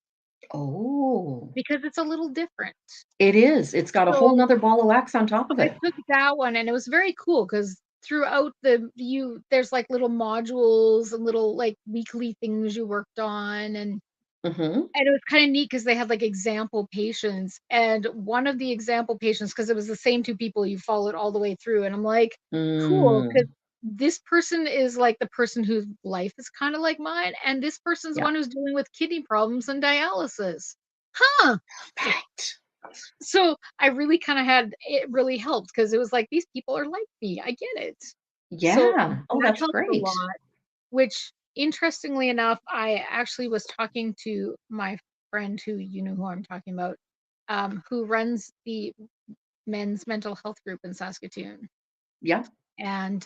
[SPEAKER 1] Oh,
[SPEAKER 2] because it's a little different.
[SPEAKER 1] it is. It's got a whole
[SPEAKER 2] So
[SPEAKER 1] nother ball of wax on top of
[SPEAKER 2] I
[SPEAKER 1] it.
[SPEAKER 2] took that one and it was very cool because throughout there's like little modules and little like weekly things you worked on,
[SPEAKER 1] Mhm.
[SPEAKER 2] and it was kind of neat because they had like example patients, and one of the example patients, because it was the same two people you followed all the way through, and I'm like, cool, because
[SPEAKER 1] Mm.
[SPEAKER 2] this person is like the person whose life is kind of like mine, and this person's the
[SPEAKER 1] Yeah.
[SPEAKER 2] one who's dealing with kidney problems and dialysis. Huh.
[SPEAKER 1] Right.
[SPEAKER 2] So I really kind of had it really helped because it was like these people are like me. I get it. So
[SPEAKER 1] Yeah. Oh,
[SPEAKER 2] that
[SPEAKER 1] that's
[SPEAKER 2] helped a
[SPEAKER 1] great.
[SPEAKER 2] lot, which interestingly enough, I actually was talking to my friend who you know who I'm talking about, who runs the men's mental health group in Saskatoon.
[SPEAKER 1] Yeah.
[SPEAKER 2] And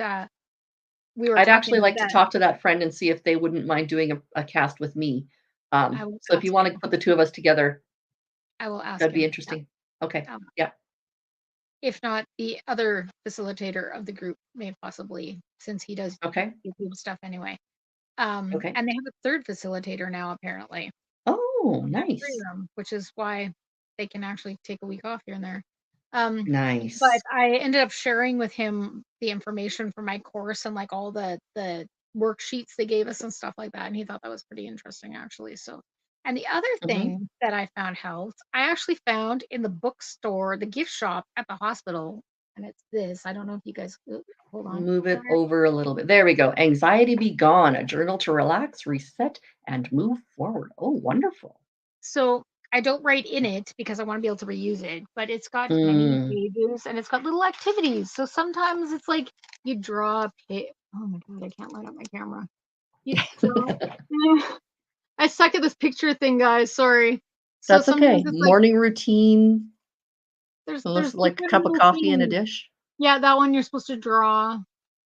[SPEAKER 2] we were
[SPEAKER 1] I'd
[SPEAKER 2] talking
[SPEAKER 1] actually
[SPEAKER 2] about
[SPEAKER 1] like to
[SPEAKER 2] that.
[SPEAKER 1] talk to that friend and see if they wouldn't mind doing a cast with me.
[SPEAKER 2] I will
[SPEAKER 1] So if you
[SPEAKER 2] ask
[SPEAKER 1] wanna
[SPEAKER 2] him.
[SPEAKER 1] put the 2 of us together,
[SPEAKER 2] I will ask
[SPEAKER 1] that'd be
[SPEAKER 2] him. Yeah.
[SPEAKER 1] interesting. Okay.
[SPEAKER 2] Um,
[SPEAKER 1] Yeah.
[SPEAKER 2] if not, the other facilitator of the group may possibly, since he does
[SPEAKER 1] Okay.
[SPEAKER 2] YouTube stuff anyway.
[SPEAKER 1] Okay.
[SPEAKER 2] And they have a third facilitator now, apparently.
[SPEAKER 1] Oh,
[SPEAKER 2] There's three
[SPEAKER 1] nice.
[SPEAKER 2] of them, which is why they can actually take a week off here and there. Um, but
[SPEAKER 1] Nice.
[SPEAKER 2] I ended up sharing with him the information for my course and like all the worksheets they gave us and stuff like that, and he thought that was pretty interesting actually. So, and the other
[SPEAKER 1] Mhm.
[SPEAKER 2] thing that I found helped, I actually found in the bookstore, the gift shop at the hospital, and it's this. I don't know if you guys hold on.
[SPEAKER 1] Move it
[SPEAKER 2] Sorry.
[SPEAKER 1] over a little bit. There we go. Anxiety be gone, a journal to relax, reset, and move forward. Oh, wonderful.
[SPEAKER 2] So I don't write in it because I want to be able to reuse it, but it's got many
[SPEAKER 1] Mm.
[SPEAKER 2] pages and it's got little activities. So sometimes it's like you draw a Oh my god, I can't light up my camera. You draw. I suck at this picture thing, guys. Sorry. So
[SPEAKER 1] That's
[SPEAKER 2] sometimes
[SPEAKER 1] okay.
[SPEAKER 2] it's like
[SPEAKER 1] Morning routine,
[SPEAKER 2] there's
[SPEAKER 1] looks like a
[SPEAKER 2] different
[SPEAKER 1] cup of
[SPEAKER 2] little
[SPEAKER 1] coffee in a
[SPEAKER 2] things.
[SPEAKER 1] dish.
[SPEAKER 2] Yeah, that one you're supposed to draw.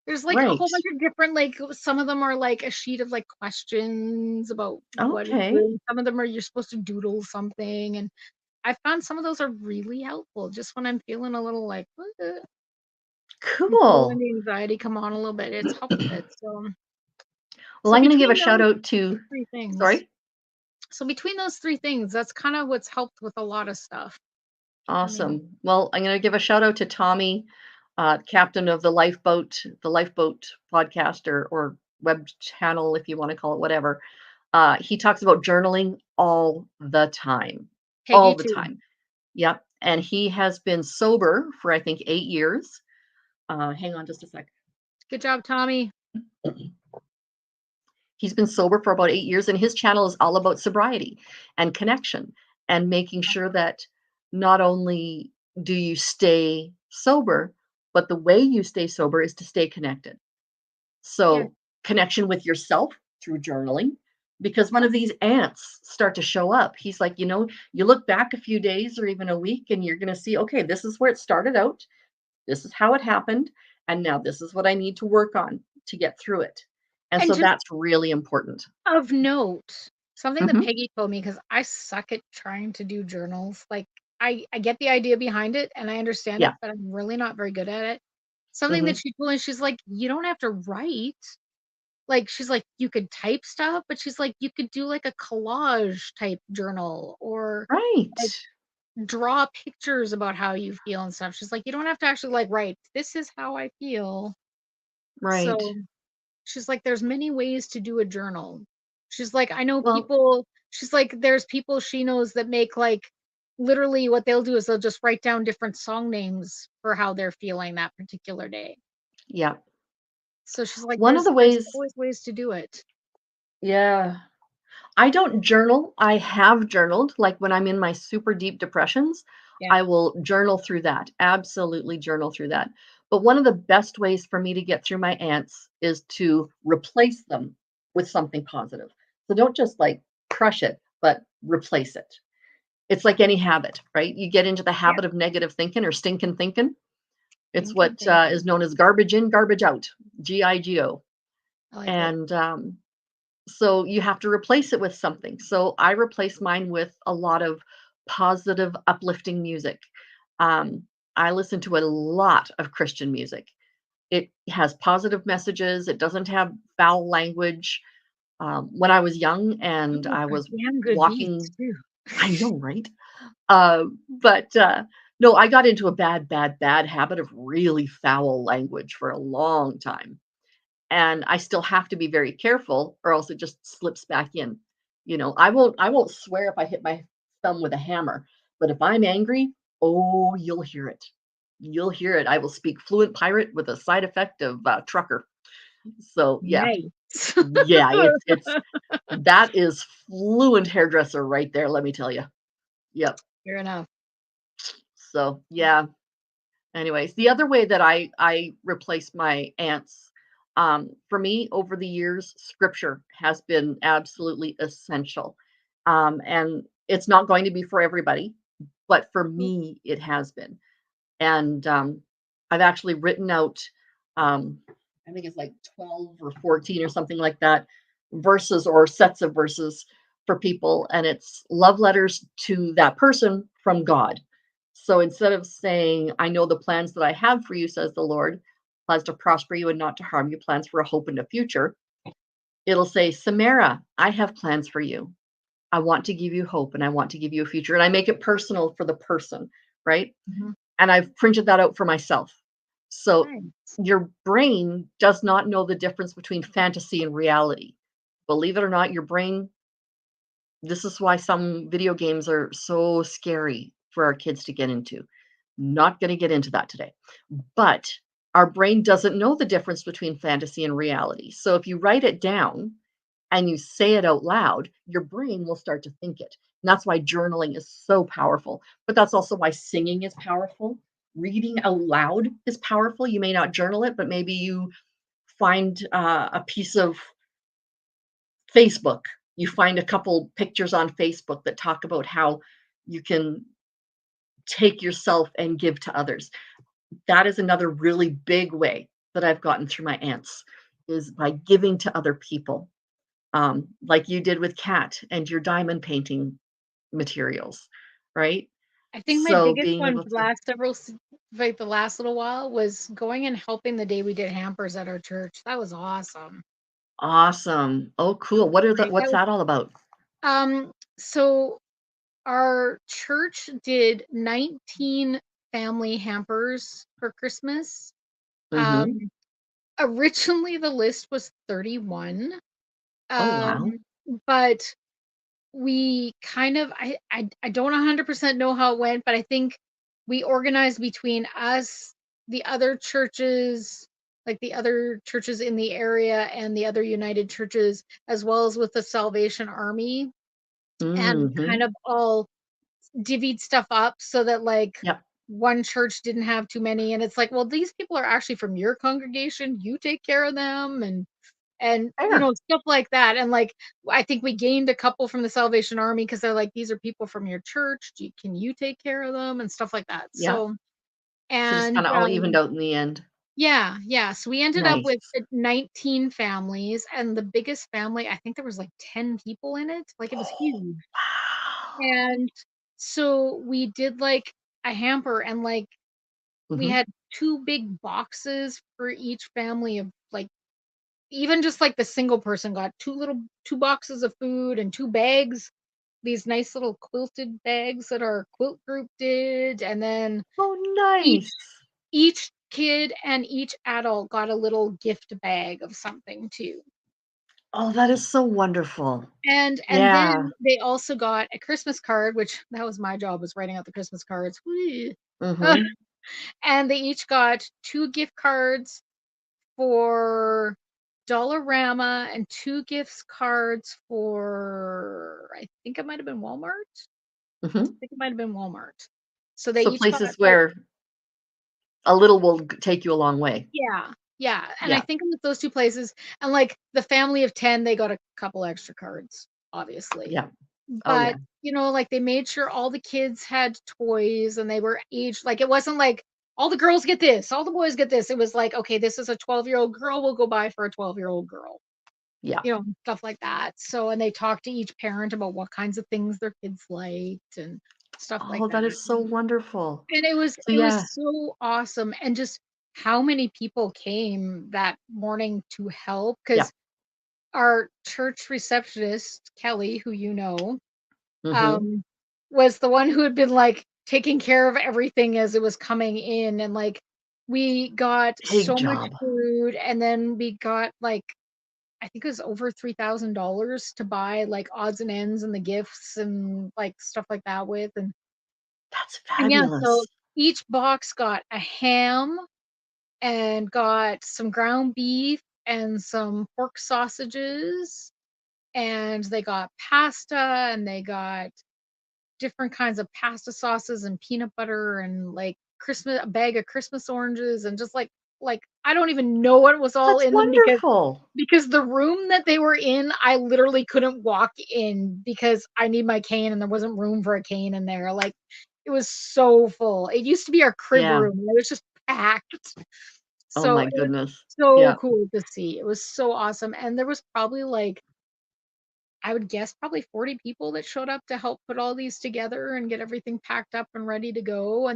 [SPEAKER 2] There's like a whole
[SPEAKER 1] Right.
[SPEAKER 2] bunch of different, like some of them are like a sheet of like questions about what it's
[SPEAKER 1] Okay.
[SPEAKER 2] doing. Some of them are you're supposed to doodle something, and I found some of those are really helpful just when I'm feeling a little like, I'm feeling
[SPEAKER 1] Cool.
[SPEAKER 2] the anxiety come on a little bit. It's helped a bit. So,
[SPEAKER 1] Well,
[SPEAKER 2] so
[SPEAKER 1] I'm gonna give a
[SPEAKER 2] between
[SPEAKER 1] shout
[SPEAKER 2] those
[SPEAKER 1] out to
[SPEAKER 2] three things,
[SPEAKER 1] sorry?
[SPEAKER 2] that's kind of what's helped with a lot of stuff. I mean,
[SPEAKER 1] Awesome. Well, I'm gonna give a shout out to Tommy, captain of the Lifeboat podcast or web channel, if you wanna call it whatever. He talks about journaling
[SPEAKER 2] Peggy
[SPEAKER 1] all the
[SPEAKER 2] too.
[SPEAKER 1] time. Yep, and he has been sober for, I think, 8 years. Hang on just a sec.
[SPEAKER 2] Good job, Tommy.
[SPEAKER 1] He's been sober for about 8 years, and his channel is all about sobriety and connection and making sure that not only do you stay sober, but the way you stay sober is to stay connected.
[SPEAKER 2] Yeah.
[SPEAKER 1] So, connection with yourself through journaling, because one of these ants start to show up. He's like, you look back a few days or even a week, and you're going to see, okay, this is where it started out. This is how it happened. And now this is what I need to work on to get through it. And
[SPEAKER 2] And
[SPEAKER 1] so
[SPEAKER 2] just
[SPEAKER 1] that's really important.
[SPEAKER 2] of note, something that
[SPEAKER 1] Mhm.
[SPEAKER 2] Peggy told me, because I suck at trying to do journals. Like I get the idea behind it and I understand it,
[SPEAKER 1] Yeah.
[SPEAKER 2] but I'm really not very good at it. Something that
[SPEAKER 1] Mhm.
[SPEAKER 2] she told me, she's like, you don't have to write. Like, she's like, you could type stuff, but she's like, you could do like a collage type journal or
[SPEAKER 1] Right.
[SPEAKER 2] like draw pictures about how you feel and stuff. She's like, you don't have to actually like write, this is how I feel.
[SPEAKER 1] Right.
[SPEAKER 2] So she's like, there's many ways to do a journal. She's like, I know
[SPEAKER 1] Well,
[SPEAKER 2] people, she's like, there's people she knows that make like literally what they'll do is they'll just write down different song names for how they're feeling that particular day.
[SPEAKER 1] yeah.
[SPEAKER 2] So she's like,
[SPEAKER 1] One of the
[SPEAKER 2] there's
[SPEAKER 1] ways
[SPEAKER 2] always ways to do it.
[SPEAKER 1] yeah. I don't journal. I have journaled, like, when I'm in my super deep depressions,
[SPEAKER 2] Yeah.
[SPEAKER 1] I will journal through that, absolutely journal through that. But one of the best ways for me to get through my ants is to replace them with something positive. So don't just, like, crush it, but replace it. It's like any habit, right? You get into the
[SPEAKER 2] Yeah,
[SPEAKER 1] habit of negative thinking or stinking thinking. It's what
[SPEAKER 2] thinking, thinking.
[SPEAKER 1] is known as garbage in, garbage out, GIGO.
[SPEAKER 2] I like it.
[SPEAKER 1] And so you have to replace it with something. So I replace mine with a lot of positive, uplifting music. Um, I listen to a lot of Christian music. It has positive messages. It doesn't have foul language. When I was young and
[SPEAKER 2] Oh,
[SPEAKER 1] I
[SPEAKER 2] some
[SPEAKER 1] was
[SPEAKER 2] damn good beats
[SPEAKER 1] walking,
[SPEAKER 2] too.
[SPEAKER 1] I know, right? But no, I got into a bad, bad, bad habit of really foul language for a long time. And I still have to be very careful or else it just slips back in. I won't swear if I hit my thumb with a hammer, but if I'm angry, oh, you'll hear it. You'll hear it. I will speak fluent pirate with a side effect of trucker. So yeah,
[SPEAKER 2] Nice.
[SPEAKER 1] yeah, it's that is fluent hairdresser right there, let me tell you. Yep.
[SPEAKER 2] Fair enough.
[SPEAKER 1] So yeah. Anyways, the other way that I replace my ants, for me over the years, scripture has been absolutely essential. And it's not going to be for everybody, but for me, it has been. And I've actually written out, um, I think it's like 12 or 14 or something like that, verses or sets of verses for people. And it's love letters to that person from God. So instead of saying, I know the plans that I have for you, says the Lord, plans to prosper you and not to harm you, plans for a hope and a future, it'll say, Samara, I have plans for you. I want to give you hope and I want to give you a future. And I make it personal for the person, right?
[SPEAKER 2] Mhm.
[SPEAKER 1] And I've printed that out for myself. So
[SPEAKER 2] Nice.
[SPEAKER 1] your brain does not know the difference between fantasy and reality. Believe it or not, your brain, this is why some video games are so scary for our kids to get into. Not going to get into that today. But our brain doesn't know the difference between fantasy and reality. So if you write it down and you say it out loud, your brain will start to think it. And that's why journaling is so powerful. But that's also why singing is powerful. Reading out loud is powerful. You may not journal it, but maybe you find a piece of Facebook. You find a couple pictures on Facebook that talk about how you can take yourself and give to others. That is another really big way that I've gotten through my ants is by giving to other people, like you did with Kat and your diamond painting materials, right?
[SPEAKER 2] I think my
[SPEAKER 1] So
[SPEAKER 2] biggest
[SPEAKER 1] being
[SPEAKER 2] one
[SPEAKER 1] able
[SPEAKER 2] for the
[SPEAKER 1] to
[SPEAKER 2] last like the last little while was going and helping the day we did hampers at our church. That was awesome.
[SPEAKER 1] awesome. Oh, cool. What's
[SPEAKER 2] That was
[SPEAKER 1] that all about?
[SPEAKER 2] so our church did 19 family hampers for Christmas.
[SPEAKER 1] Mhm.
[SPEAKER 2] Um, Originally the list was 31.
[SPEAKER 1] Oh, wow.
[SPEAKER 2] Um, but we kind of I don't 100% know how it went, but I think we organized between us, the other churches, like the other churches in the area and the other United churches, as well as with the Salvation Army, and kind
[SPEAKER 1] Mhm.
[SPEAKER 2] of all divvied stuff up so that like
[SPEAKER 1] Yep.
[SPEAKER 2] one church didn't have too many, and it's like, well, these people are actually from your congregation, you take care of them, and
[SPEAKER 1] Fair.
[SPEAKER 2] stuff like that. And like I think we gained a couple from the Salvation Army because they're like, these are people from your church, can you take care of them and stuff like that.
[SPEAKER 1] Yep.
[SPEAKER 2] So
[SPEAKER 1] So just
[SPEAKER 2] and
[SPEAKER 1] kinda all evened out in the end.
[SPEAKER 2] yeah, yeah, so we ended up with
[SPEAKER 1] Nice.
[SPEAKER 2] 19 families, and the biggest family, I think there was like 10 people in it, like it was
[SPEAKER 1] Oh,
[SPEAKER 2] huge.
[SPEAKER 1] wow.
[SPEAKER 2] And so we did like a hamper, and like we
[SPEAKER 1] Mhm.
[SPEAKER 2] had two big boxes for each family of like, even just like the single person got two boxes of food and two bags, these nice little quilted bags that our quilt group did, and then
[SPEAKER 1] Oh,
[SPEAKER 2] each
[SPEAKER 1] nice.
[SPEAKER 2] each kid and each adult got a little gift bag of something too.
[SPEAKER 1] Oh, that is so wonderful.
[SPEAKER 2] And
[SPEAKER 1] Yeah.
[SPEAKER 2] then they also got a Christmas card, which that was my job, was writing out the Christmas cards. Whee! Uh,
[SPEAKER 1] Mhm.
[SPEAKER 2] and they each got two gift cards for Dollarama and two gifts cards for, I think it might have been Walmart. I
[SPEAKER 1] Mhm.
[SPEAKER 2] think it might have been Walmart. So they
[SPEAKER 1] So
[SPEAKER 2] each got
[SPEAKER 1] places
[SPEAKER 2] like,
[SPEAKER 1] where a little will take you a long way.
[SPEAKER 2] yeah, yeah. And I
[SPEAKER 1] Yeah.
[SPEAKER 2] think it was those two places. And like the family of 10, they got a couple extra cards obviously.
[SPEAKER 1] Yeah. Oh, yeah.
[SPEAKER 2] But, like, they made sure all the kids had toys and they were aged like, it wasn't like, "All the girls get this, all the boys get this." It was like, "Okay, this is a 12-year-old girl, we'll go buy for a 12-year-old girl."
[SPEAKER 1] Yeah.
[SPEAKER 2] Stuff like that. So and they talked to each parent about what kinds of things their kids liked and stuff like
[SPEAKER 1] Oh,
[SPEAKER 2] that.
[SPEAKER 1] that is so wonderful.
[SPEAKER 2] And it was
[SPEAKER 1] So,
[SPEAKER 2] it was
[SPEAKER 1] yeah.
[SPEAKER 2] so awesome, and just how many people came that morning to help
[SPEAKER 1] Yeah.
[SPEAKER 2] because our church receptionist, Kelly, who
[SPEAKER 1] Mhm.
[SPEAKER 2] um, was the one who had been, like, taking care of everything as it was coming in, and, like, we got
[SPEAKER 1] Big
[SPEAKER 2] so much
[SPEAKER 1] job.
[SPEAKER 2] food, and then we got, like, I think it was over $3,000 to buy, like, odds and ends and the gifts and, like, stuff like that with,
[SPEAKER 1] That's
[SPEAKER 2] and yeah, so
[SPEAKER 1] fabulous.
[SPEAKER 2] each box got a ham and got some ground beef and some pork sausages, and they got pasta, and they got different kinds of pasta sauces and peanut butter and, like, Christmas a bag of Christmas oranges and just, like, I don't even know what was all
[SPEAKER 1] That's
[SPEAKER 2] in them
[SPEAKER 1] wonderful.
[SPEAKER 2] because the room that they were in, I literally couldn't walk in because I need my cane and there wasn't room for a cane in there, like, it was so full. It used to be our crib
[SPEAKER 1] Yeah.
[SPEAKER 2] room, and it was just packed.
[SPEAKER 1] Oh
[SPEAKER 2] So,
[SPEAKER 1] my
[SPEAKER 2] it was
[SPEAKER 1] goodness.
[SPEAKER 2] so
[SPEAKER 1] Yeah.
[SPEAKER 2] cool to see. It was so awesome, and there was probably, like, I would guess probably 40 people that showed up to help put all these together and get everything packed up and ready to go,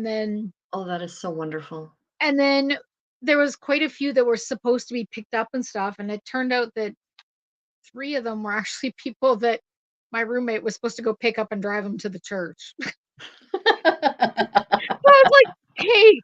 [SPEAKER 1] Oh, that is so wonderful.
[SPEAKER 2] and then there was quite a few that were supposed to be picked up and stuff, and it turned out that 3 of them were actually people that my roommate was supposed to go pick up and drive them to the church. So I was like, "Hey,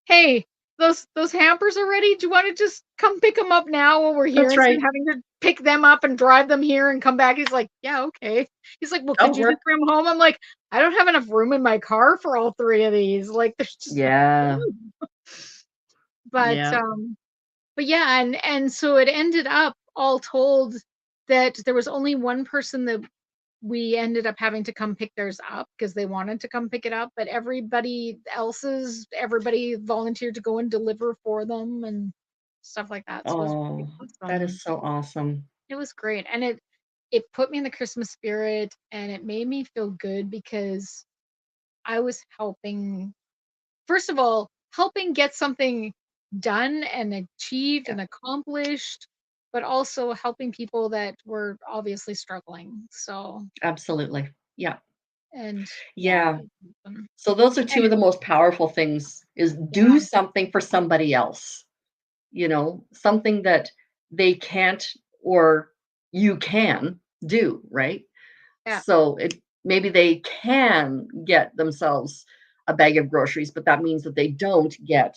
[SPEAKER 2] hey, those hampers are ready. Do you wanna just come pick them up now while we're here
[SPEAKER 1] That's
[SPEAKER 2] instead of
[SPEAKER 1] right.
[SPEAKER 2] having to pick them up and drive them here and come back?" He's like, "Yeah, okay." He's like, "Well, could
[SPEAKER 1] That'll
[SPEAKER 2] you just
[SPEAKER 1] work.
[SPEAKER 2] bring them home?" I'm like, "I don't have enough room in my car for all 3 of these." Like, there's just no
[SPEAKER 1] Yeah.
[SPEAKER 2] room. But,
[SPEAKER 1] Yeah.
[SPEAKER 2] yeah, and so it ended up, all told, that there was only one person that we ended up having to come pick theirs up because they wanted to come pick it up, but everybody volunteered to go and deliver for them and stuff like that, so it was really
[SPEAKER 1] Oh, that
[SPEAKER 2] awesome.
[SPEAKER 1] is so awesome.
[SPEAKER 2] It was great, and it put me in the Christmas spirit, and it made me feel good because I was helping first of all, helping get something done and achieved
[SPEAKER 1] Yeah.
[SPEAKER 2] and accomplished, but also helping people that were obviously struggling, so
[SPEAKER 1] Absolutely. Yeah.
[SPEAKER 2] and yeah,
[SPEAKER 1] Yeah.
[SPEAKER 2] it was awesome.
[SPEAKER 1] So those are two
[SPEAKER 2] And
[SPEAKER 1] of the most powerful things is
[SPEAKER 2] yeah,
[SPEAKER 1] do something for somebody else, something that they can't or you can do, right?
[SPEAKER 2] yeah,
[SPEAKER 1] So it maybe they can get themselves a bag of groceries, but that means that they don't get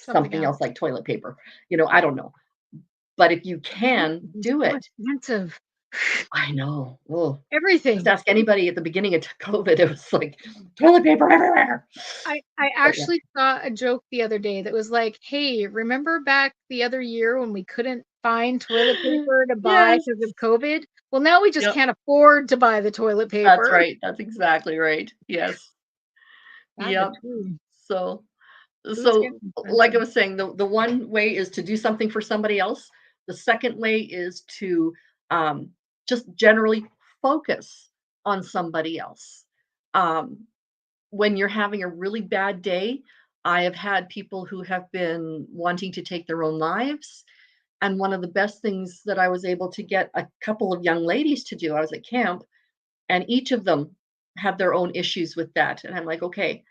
[SPEAKER 2] something
[SPEAKER 1] something
[SPEAKER 2] else.
[SPEAKER 1] else like toilet paper. I don't know. But if you can,
[SPEAKER 2] It's
[SPEAKER 1] do
[SPEAKER 2] so
[SPEAKER 1] it.
[SPEAKER 2] expensive.
[SPEAKER 1] I know. Oh, just
[SPEAKER 2] Everything.
[SPEAKER 1] ask anybody at the beginning of COVID. It was like toilet paper everywhere.
[SPEAKER 2] I
[SPEAKER 1] But yeah.
[SPEAKER 2] actually saw a joke the other day that was like, "Hey, remember back the other year when we couldn't find toilet paper to buy
[SPEAKER 1] Yes.
[SPEAKER 2] because of COVID? Well, now we just
[SPEAKER 1] Yep.
[SPEAKER 2] can't afford to buy the toilet
[SPEAKER 1] That's
[SPEAKER 2] paper."
[SPEAKER 1] right. That's exactly right. Yes.
[SPEAKER 2] God, the
[SPEAKER 1] Yep.
[SPEAKER 2] food.
[SPEAKER 1] So
[SPEAKER 2] Food's
[SPEAKER 1] so
[SPEAKER 2] getting
[SPEAKER 1] like I
[SPEAKER 2] expensive.
[SPEAKER 1] was saying, the one way is to do something for somebody else. The second way is to um, just generally focus on somebody else. Um, when you're having a really bad day, I have had people who have been wanting to take their own lives. And one of the best things that I was able to get a couple of young ladies to do, I was at camp, and each of them had their own issues with that. And I'm like, okay,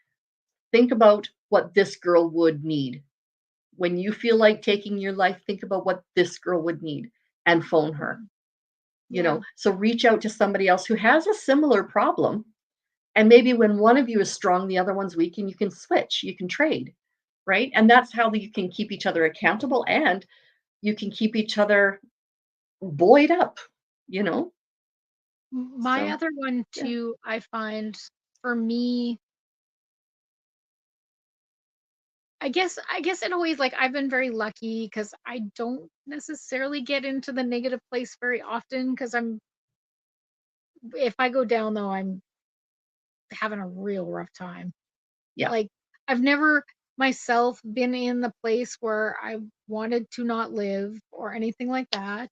[SPEAKER 1] think about what this girl would need. When you feel like taking your life, think about what this girl would need and phone her.
[SPEAKER 2] Mhm. Yeah.
[SPEAKER 1] So reach out to somebody else who has a similar problem. And maybe when one of you is strong, the other one's weak, and you can switch, you can trade, right? And that's how you can keep each other accountable and you can keep each other buoyed up, you know?
[SPEAKER 2] My
[SPEAKER 1] So,
[SPEAKER 2] other one
[SPEAKER 1] yeah.
[SPEAKER 2] too, I find for me, I guess in a way, like, I've been very lucky because I don't necessarily get into the negative place very often because if I go down though, I'm having a real rough time.
[SPEAKER 1] Yeah.
[SPEAKER 2] Like, I've never myself been in the place where I wanted to not live or anything like that.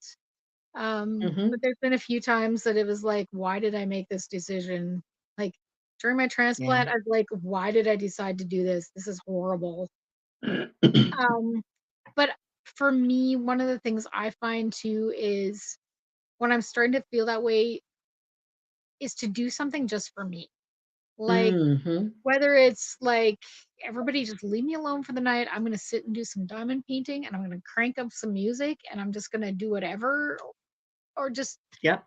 [SPEAKER 1] Mhm.
[SPEAKER 2] But there's been a few times that it was like, "Why did I make this decision?" Like, during my
[SPEAKER 1] Yeah.
[SPEAKER 2] transplant, I was like, "Why did I decide to do this? This is horrible." Um, but for me, one of the things I find too is when I'm starting to feel that way is to do something just for me. Like,
[SPEAKER 1] Mhm.
[SPEAKER 2] whether it's like, everybody just leave me alone for the night, I'm gonna sit and do some diamond painting, and I'm gonna crank up some music, and I'm just gonna do whatever, or just
[SPEAKER 1] Yep.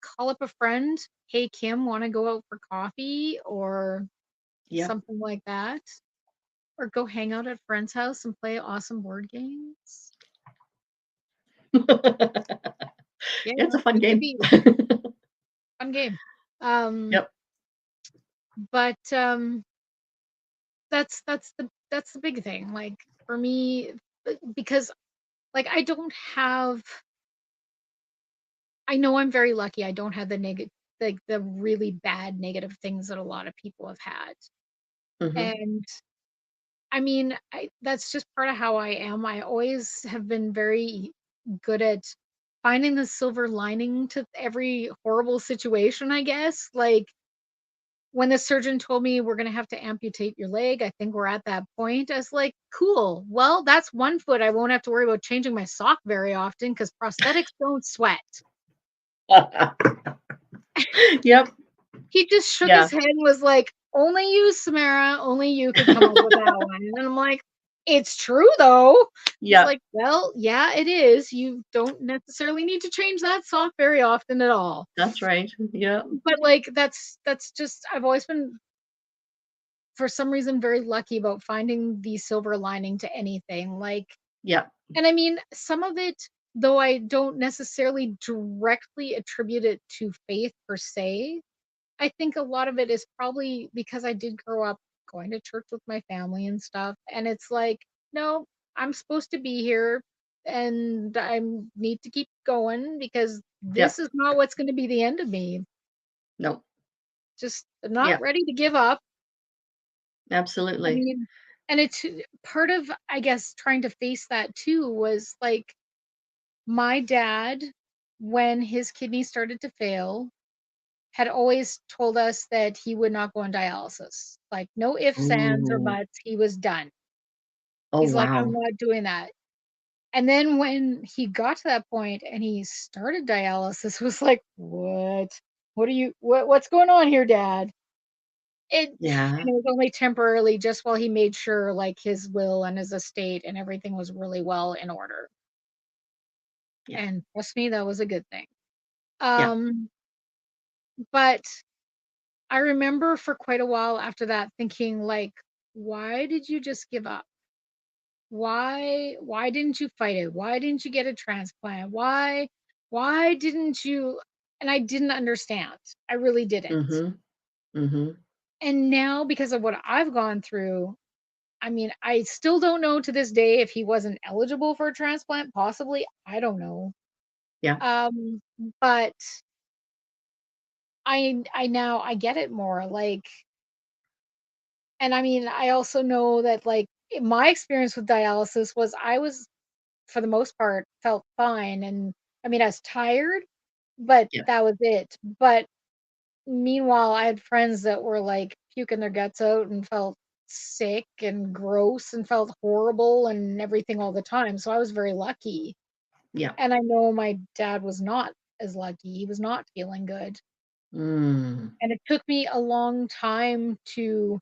[SPEAKER 2] call up a friend, "Hey, Kim, wanna go out for coffee?" Or
[SPEAKER 1] Yep.
[SPEAKER 2] something like that, or go hang out at a friend's house and play awesome board games. Yeah,
[SPEAKER 1] It's a fun
[SPEAKER 2] it could
[SPEAKER 1] game.
[SPEAKER 2] be a fun game. Um,
[SPEAKER 1] Yep.
[SPEAKER 2] but, that's the big thing, like, for me, because, like, I know I'm very lucky, I don't have the really bad negative things that a lot of people have had,
[SPEAKER 1] Mhm.
[SPEAKER 2] and I mean, I that's just part of how I am. I always have been very good at finding the silver lining to every horrible situation, I guess. Like, when the surgeon told me we're gonna have to amputate your leg, I think we're at that point. I was like, cool. Well, that's one foot I won't have to worry about changing my sock very often because prosthetics don't sweat.
[SPEAKER 1] Yep.
[SPEAKER 2] He just shook his
[SPEAKER 1] Yeah.
[SPEAKER 2] head and was like, "Only you, Samara, only you could come up with that one." And I'm like, "It's true though." He's
[SPEAKER 1] Yep.
[SPEAKER 2] like, "Well, yeah, it is. You don't necessarily need to change that sock very often at all."
[SPEAKER 1] That's right. Yep.
[SPEAKER 2] But, like, that's just I've always been, for some reason, very lucky about finding the silver lining to anything, like,
[SPEAKER 1] Yep.
[SPEAKER 2] and I mean, some of it, though I don't necessarily directly attribute it to faith per se, I think a lot of it is probably because I did grow up going to church with my family and stuff, and it's like, "No, I'm supposed to be here, and I need to keep going because this
[SPEAKER 1] Yep.
[SPEAKER 2] is not what's gonna be the end of me.
[SPEAKER 1] No.
[SPEAKER 2] Just not
[SPEAKER 1] Yep.
[SPEAKER 2] ready to give up." I
[SPEAKER 1] Absolutely.
[SPEAKER 2] mean, and it's part of, I guess, trying to face that too was, like, my dad, when his kidneys started to fail, had always told us that he would not go on dialysis. Like, no ifs, ands, or
[SPEAKER 1] Ooh.
[SPEAKER 2] buts, he was done.
[SPEAKER 1] Oh,
[SPEAKER 2] He's like, "I'm
[SPEAKER 1] wow.
[SPEAKER 2] not doing that." And then when he got to that point and he started dialysis, it was like, "What? What's going on here, dad?" And
[SPEAKER 1] Yeah.
[SPEAKER 2] it was only temporarily, just while he made sure, like, his will and his estate and everything was really well in order.
[SPEAKER 1] Yeah.
[SPEAKER 2] And trust me, that was a good thing.
[SPEAKER 1] Yeah.
[SPEAKER 2] Um, but I remember for quite a while after that thinking, like, "Why did you just give up? Why didn't you fight it? Why didn't you get a transplant? Why didn't you?" And I didn't understand. I really didn't.
[SPEAKER 1] Mhm. Mhm.
[SPEAKER 2] And now, because of what I've gone through, I mean, I still don't know to this day if he wasn't eligible for a transplant, possibly, I don't know.
[SPEAKER 1] Yeah.
[SPEAKER 2] Um, but I now I get it more, like, and I mean, I also know that, like, my experience with dialysis was I was, for the most part, felt fine, and I mean, I was tired, but
[SPEAKER 1] Yeah.
[SPEAKER 2] that was it. But meanwhile, I had friends that were, like, puking their guts out and felt sick and gross and felt horrible and everything all the time, so I was very lucky.
[SPEAKER 1] Yeah.
[SPEAKER 2] And I know my dad was not as lucky, he was not feeling good,
[SPEAKER 1] Mm.
[SPEAKER 2] and it took me a long time to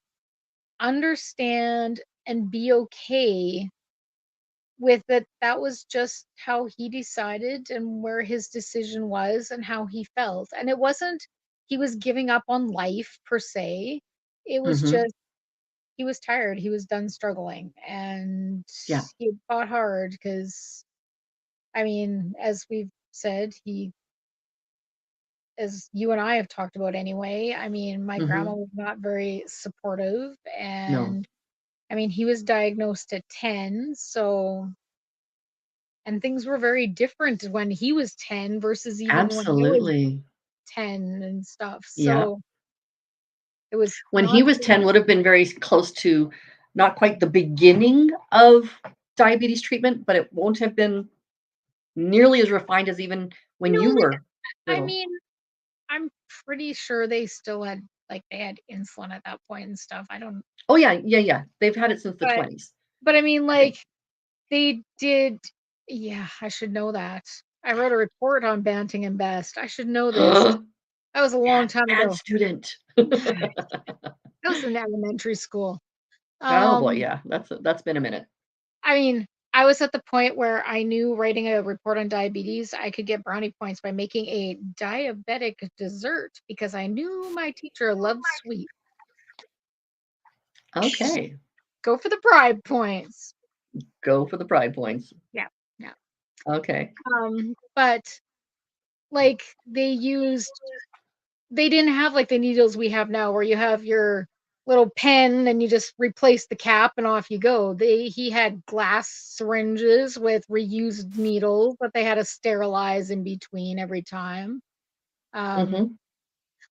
[SPEAKER 2] understand and be okay with it. That was just how he decided and where his decision was and how he felt, and it wasn't he was giving up on life per se, it was
[SPEAKER 1] Mhm.
[SPEAKER 2] just he was tired, he was done struggling, and
[SPEAKER 1] Yeah.
[SPEAKER 2] he had fought hard because, I mean, as we've said, he as you and I have talked about anyway, I mean, my grandma
[SPEAKER 1] Mhm.
[SPEAKER 2] was not very supportive,
[SPEAKER 1] No.
[SPEAKER 2] and I mean, he was diagnosed at 10, so, and things were very different when he was 10 versus even when I was
[SPEAKER 1] Absolutely.
[SPEAKER 2] 10 and stuff.
[SPEAKER 1] Yeah.
[SPEAKER 2] So it was
[SPEAKER 1] When he
[SPEAKER 2] not
[SPEAKER 1] was
[SPEAKER 2] the
[SPEAKER 1] 10 would have been very close to not quite the beginning of diabetes treatment, but it won't have been nearly as refined as even when
[SPEAKER 2] No,
[SPEAKER 1] you
[SPEAKER 2] like,
[SPEAKER 1] were
[SPEAKER 2] I
[SPEAKER 1] little.
[SPEAKER 2] mean, I'm pretty sure they still had like, they had insulin at that point and stuff. I don't
[SPEAKER 1] Oh, yeah, yeah, yeah. They've had it since the
[SPEAKER 2] but
[SPEAKER 1] 20s,
[SPEAKER 2] but I mean,
[SPEAKER 1] I think.
[SPEAKER 2] like, they did yeah, I should know that. I wrote a report on Banting and Best. I should know this. That was a long
[SPEAKER 1] Bad
[SPEAKER 2] time
[SPEAKER 1] bad
[SPEAKER 2] ago.
[SPEAKER 1] student.
[SPEAKER 2] That was in elementary school.
[SPEAKER 1] Oh, boy,
[SPEAKER 2] Um,
[SPEAKER 1] yeah, that's been a minute.
[SPEAKER 2] I mean, I was at the point where I knew writing a report on diabetes, I could get brownie points by making a diabetic dessert because I knew my teacher loved sweet.
[SPEAKER 1] Okay,
[SPEAKER 2] Go for the bribe points.
[SPEAKER 1] go for the pride points.
[SPEAKER 2] Yeah, yeah.
[SPEAKER 1] Okay.
[SPEAKER 2] But like they didn't have like the needles we have now where you have your little pen and you just replace the cap and off you go. He had glass syringes with reused needles that they had to sterilize in between every time. Um,
[SPEAKER 1] Mhm.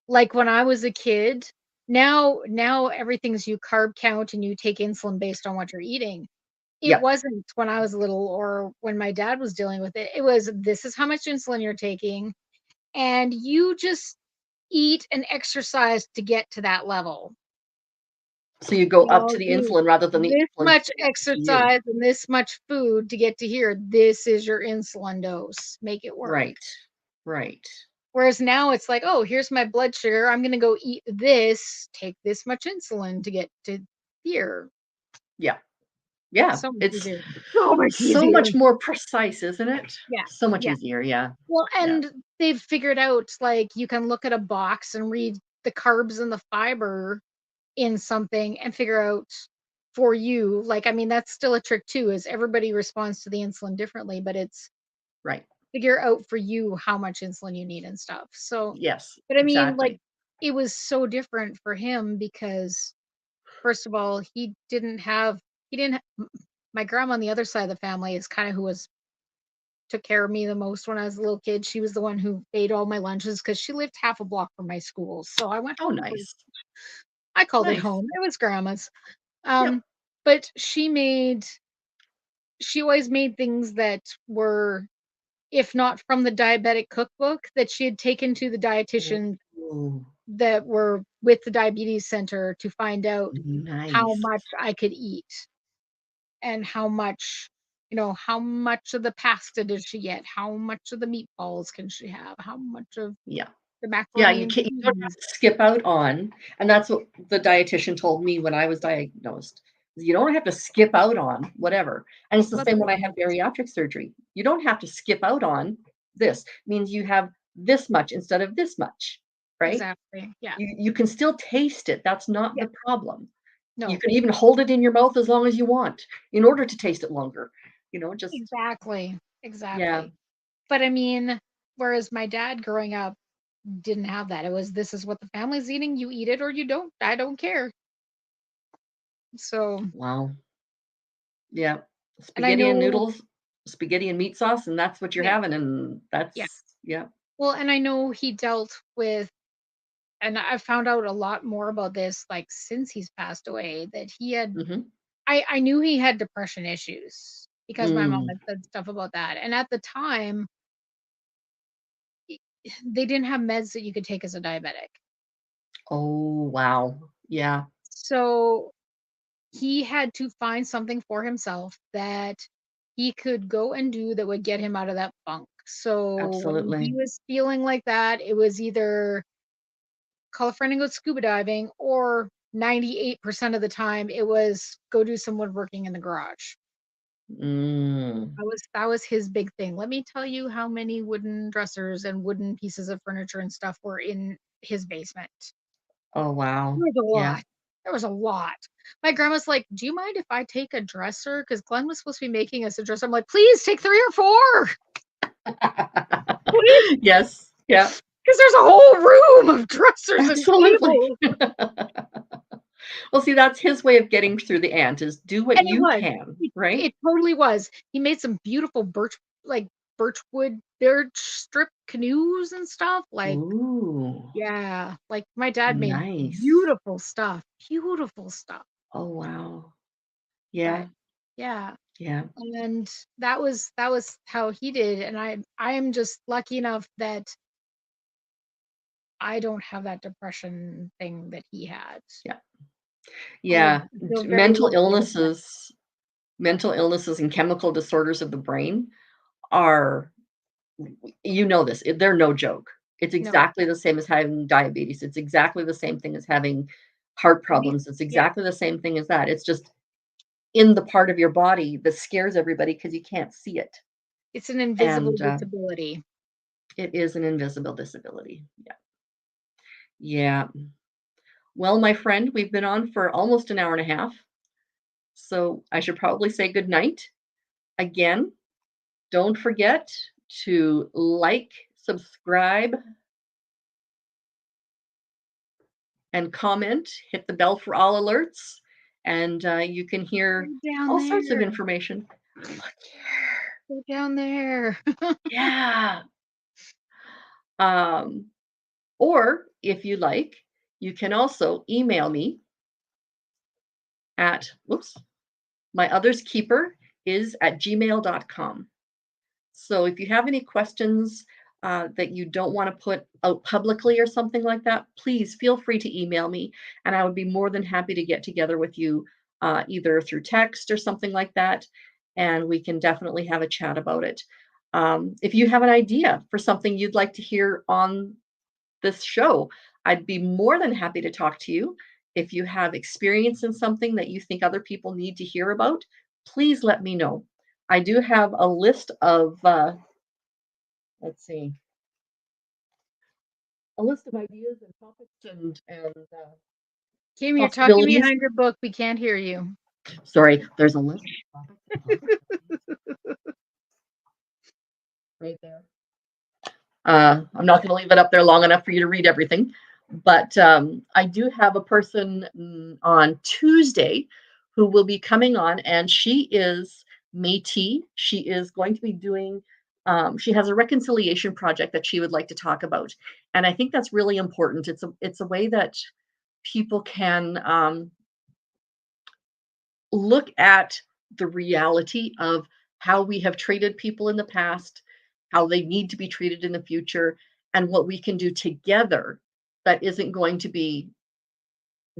[SPEAKER 2] like when I was a kid, now everything's you carb count and you take insulin based on what you're eating. It
[SPEAKER 1] Yeah.
[SPEAKER 2] wasn't when I was little or when my dad was dealing with it. It was this is how much insulin you're taking and you just eat and exercise to get to that level.
[SPEAKER 1] So you go
[SPEAKER 2] You
[SPEAKER 1] up to
[SPEAKER 2] know,
[SPEAKER 1] the
[SPEAKER 2] do
[SPEAKER 1] insulin rather than the
[SPEAKER 2] this
[SPEAKER 1] insulin
[SPEAKER 2] much
[SPEAKER 1] to you.
[SPEAKER 2] exercise and this much food to get to here. This is your insulin dose. Make it work.
[SPEAKER 1] Right. Right.
[SPEAKER 2] Whereas now it's like, oh, here's my blood sugar. I'm going to go eat this, take this much insulin to get to here.
[SPEAKER 1] Yeah. Yeah.
[SPEAKER 2] So much
[SPEAKER 1] It's
[SPEAKER 2] easier. So much
[SPEAKER 1] so
[SPEAKER 2] easier.
[SPEAKER 1] much more precise, isn't it?
[SPEAKER 2] Yeah.
[SPEAKER 1] So much
[SPEAKER 2] Yeah.
[SPEAKER 1] easier, yeah.
[SPEAKER 2] Well,
[SPEAKER 1] Yeah.
[SPEAKER 2] and they've figured out like you can look at a box and read the carbs and the fiber in something and figure out for you like I mean that's still a trick too is everybody responds to the insulin differently but it's
[SPEAKER 1] Right.
[SPEAKER 2] figure out for you how much insulin you need and stuff so
[SPEAKER 1] Yes,
[SPEAKER 2] but I mean like
[SPEAKER 1] exactly.
[SPEAKER 2] it was so different for him because first of all he didn't my grandma on the other side of the family is kind of who was took care of me the most when I was a little kid. She was the one who ate all my lunches because she lived half a block from my school so I went
[SPEAKER 1] Oh,
[SPEAKER 2] home for
[SPEAKER 1] nice.
[SPEAKER 2] I called it
[SPEAKER 1] Nice.
[SPEAKER 2] home it was grandma's.
[SPEAKER 1] Yep.
[SPEAKER 2] But she always made things that were, if not from the diabetic cookbook, that she had taken to the dietitian
[SPEAKER 1] Ooh,
[SPEAKER 2] that were with the diabetes center to find out how
[SPEAKER 1] nice.
[SPEAKER 2] much I could eat and how much, how much of the pasta did she get? How much of the meatballs can she have? How much of
[SPEAKER 1] Yeah.
[SPEAKER 2] the
[SPEAKER 1] Yeah,
[SPEAKER 2] macaroni and
[SPEAKER 1] you don't have
[SPEAKER 2] cheese?
[SPEAKER 1] to skip out on, and that's what the dietitian told me when I was diagnosed. You don't have to skip out on whatever, and it's the
[SPEAKER 2] But
[SPEAKER 1] same when I had bariatric surgery. You don't have to skip out on this. Means you have this much instead of this much, right?
[SPEAKER 2] exactly. Yeah.
[SPEAKER 1] You can still taste it, that's not
[SPEAKER 2] Yeah.
[SPEAKER 1] the problem. You
[SPEAKER 2] No.
[SPEAKER 1] can even hold it in your mouth as long as you want in order to taste it longer, just
[SPEAKER 2] Exactly.
[SPEAKER 1] yeah.
[SPEAKER 2] Exactly. But I mean, whereas my dad growing up didn't have that. It was this is what the family's eating, you eat it or you don't. I don't care. So,
[SPEAKER 1] Wow. Yeah.
[SPEAKER 2] and I
[SPEAKER 1] Spaghetti and
[SPEAKER 2] know
[SPEAKER 1] noodles, spaghetti and meat sauce, and that's what you're
[SPEAKER 2] yeah,
[SPEAKER 1] having, and
[SPEAKER 2] yeah.
[SPEAKER 1] that's yeah.
[SPEAKER 2] Well, and I know he dealt with and I found out a lot more about this like since he's passed away that he had
[SPEAKER 1] Mhm.
[SPEAKER 2] I knew he had depression issues because my mom
[SPEAKER 1] Mm.
[SPEAKER 2] had said stuff about that. And at the time, y- they didn't have meds that you could take as a diabetic.
[SPEAKER 1] Oh, wow. Yeah,
[SPEAKER 2] So he had to find something for himself that he could go and do that would get him out of that funk. So when he
[SPEAKER 1] absolutely.
[SPEAKER 2] was feeling like that, it was either call a friend and go scuba diving, or 98% of the time it was go do some woodworking in the garage.
[SPEAKER 1] Mm.
[SPEAKER 2] That was his big thing. Let me tell you how many wooden dressers and wooden pieces of furniture and stuff were in his basement.
[SPEAKER 1] Oh, wow.
[SPEAKER 2] There was a
[SPEAKER 1] Yeah.
[SPEAKER 2] lot. There was a lot. My grandma's like, "Do you mind if I take a dresser?" Because Glenn was supposed to be making us a dresser. I'm like, "Please take 3 or 4, please,
[SPEAKER 1] Yes. Yeah,
[SPEAKER 2] because there's a whole room of dressers and
[SPEAKER 1] absolutely.
[SPEAKER 2] tables."
[SPEAKER 1] Well, see, that's his way of getting through the ant is do what
[SPEAKER 2] And it
[SPEAKER 1] you
[SPEAKER 2] was.
[SPEAKER 1] can,
[SPEAKER 2] It
[SPEAKER 1] right?
[SPEAKER 2] it totally was. He made some beautiful birch strip canoes and stuff, like
[SPEAKER 1] Ooh,
[SPEAKER 2] yeah, like, my dad made
[SPEAKER 1] nice.
[SPEAKER 2] beautiful stuff,
[SPEAKER 1] Oh, wow.
[SPEAKER 2] but
[SPEAKER 1] Yeah.
[SPEAKER 2] Yeah.
[SPEAKER 1] Yeah.
[SPEAKER 2] And that was how he did, and I am just lucky enough that I don't have that depression thing that he had.
[SPEAKER 1] Yeah.
[SPEAKER 2] I
[SPEAKER 1] Yeah.
[SPEAKER 2] feel very
[SPEAKER 1] Mental
[SPEAKER 2] lucky with that.
[SPEAKER 1] illnesses and chemical disorders of the brain are, this, they're no joke. It's
[SPEAKER 2] No.
[SPEAKER 1] exactly the same as having diabetes. It's exactly the same thing as having heart
[SPEAKER 2] The
[SPEAKER 1] problems. It's
[SPEAKER 2] Yeah,
[SPEAKER 1] exactly the same thing as that. It's just in the part of your body that scares everybody because you can't see it.
[SPEAKER 2] it's an invisible
[SPEAKER 1] And
[SPEAKER 2] disability.
[SPEAKER 1] it is an invisible disability. Yeah. Yeah. Well, my friend, we've been on for almost an hour and a half. So I should probably say good night. Again, don't forget to like, subscribe, and comment. Hit the bell for all alerts, and you can hear
[SPEAKER 2] Go down
[SPEAKER 1] all sorts of
[SPEAKER 2] there.
[SPEAKER 1] information. Look here.
[SPEAKER 2] Go down there.
[SPEAKER 1] Yeah. Um, or if you like, you can also email me at, whoops, my others keeper is at gmail.com. So if you have any questions that you don't want to put out publicly or something like that, please feel free to email me, and I would be more than happy to get together with you either through text or something like that, and we can definitely have a chat about it. If you have an idea for something you'd like to hear on this show, I'd be more than happy to talk to you. If you have experience in something that you think other people need to hear about, please let me know. I do have a list of, let's see, a list of ideas and topics and
[SPEAKER 2] Kim, you're talking
[SPEAKER 1] possibilities.
[SPEAKER 2] behind your book. We can't hear you.
[SPEAKER 1] Sorry, there's a list of topics and possibilities right there. I'm not going to leave it up there long enough for you to read everything, but I do have a person on Tuesday who will be coming on, and she is Métis. She is going to be doing. She has a reconciliation project that she would like to talk about, and I think that's really important. It's a way that people can look at the reality of how we have treated people in the past, how they need to be treated in the future, and what we can do together that isn't going to be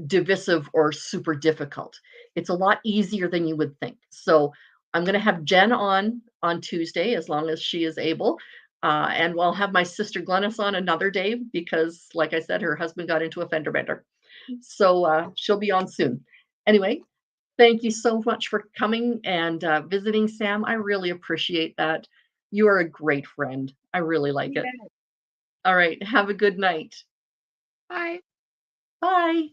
[SPEAKER 1] divisive or super difficult. It's a lot easier than you would think. So I'm going to have Jen on Tuesday as long as she is able. And we'll have my sister Glennis on another day because, like I said, her husband got into a fender bender. So she'll be on soon. Anyway, thank you so much for coming and visiting, Sam. I really appreciate that. You are a great friend. I really like
[SPEAKER 2] You
[SPEAKER 1] it.
[SPEAKER 2] bet.
[SPEAKER 1] All right. Have a good night.
[SPEAKER 2] Bye.
[SPEAKER 1] Bye.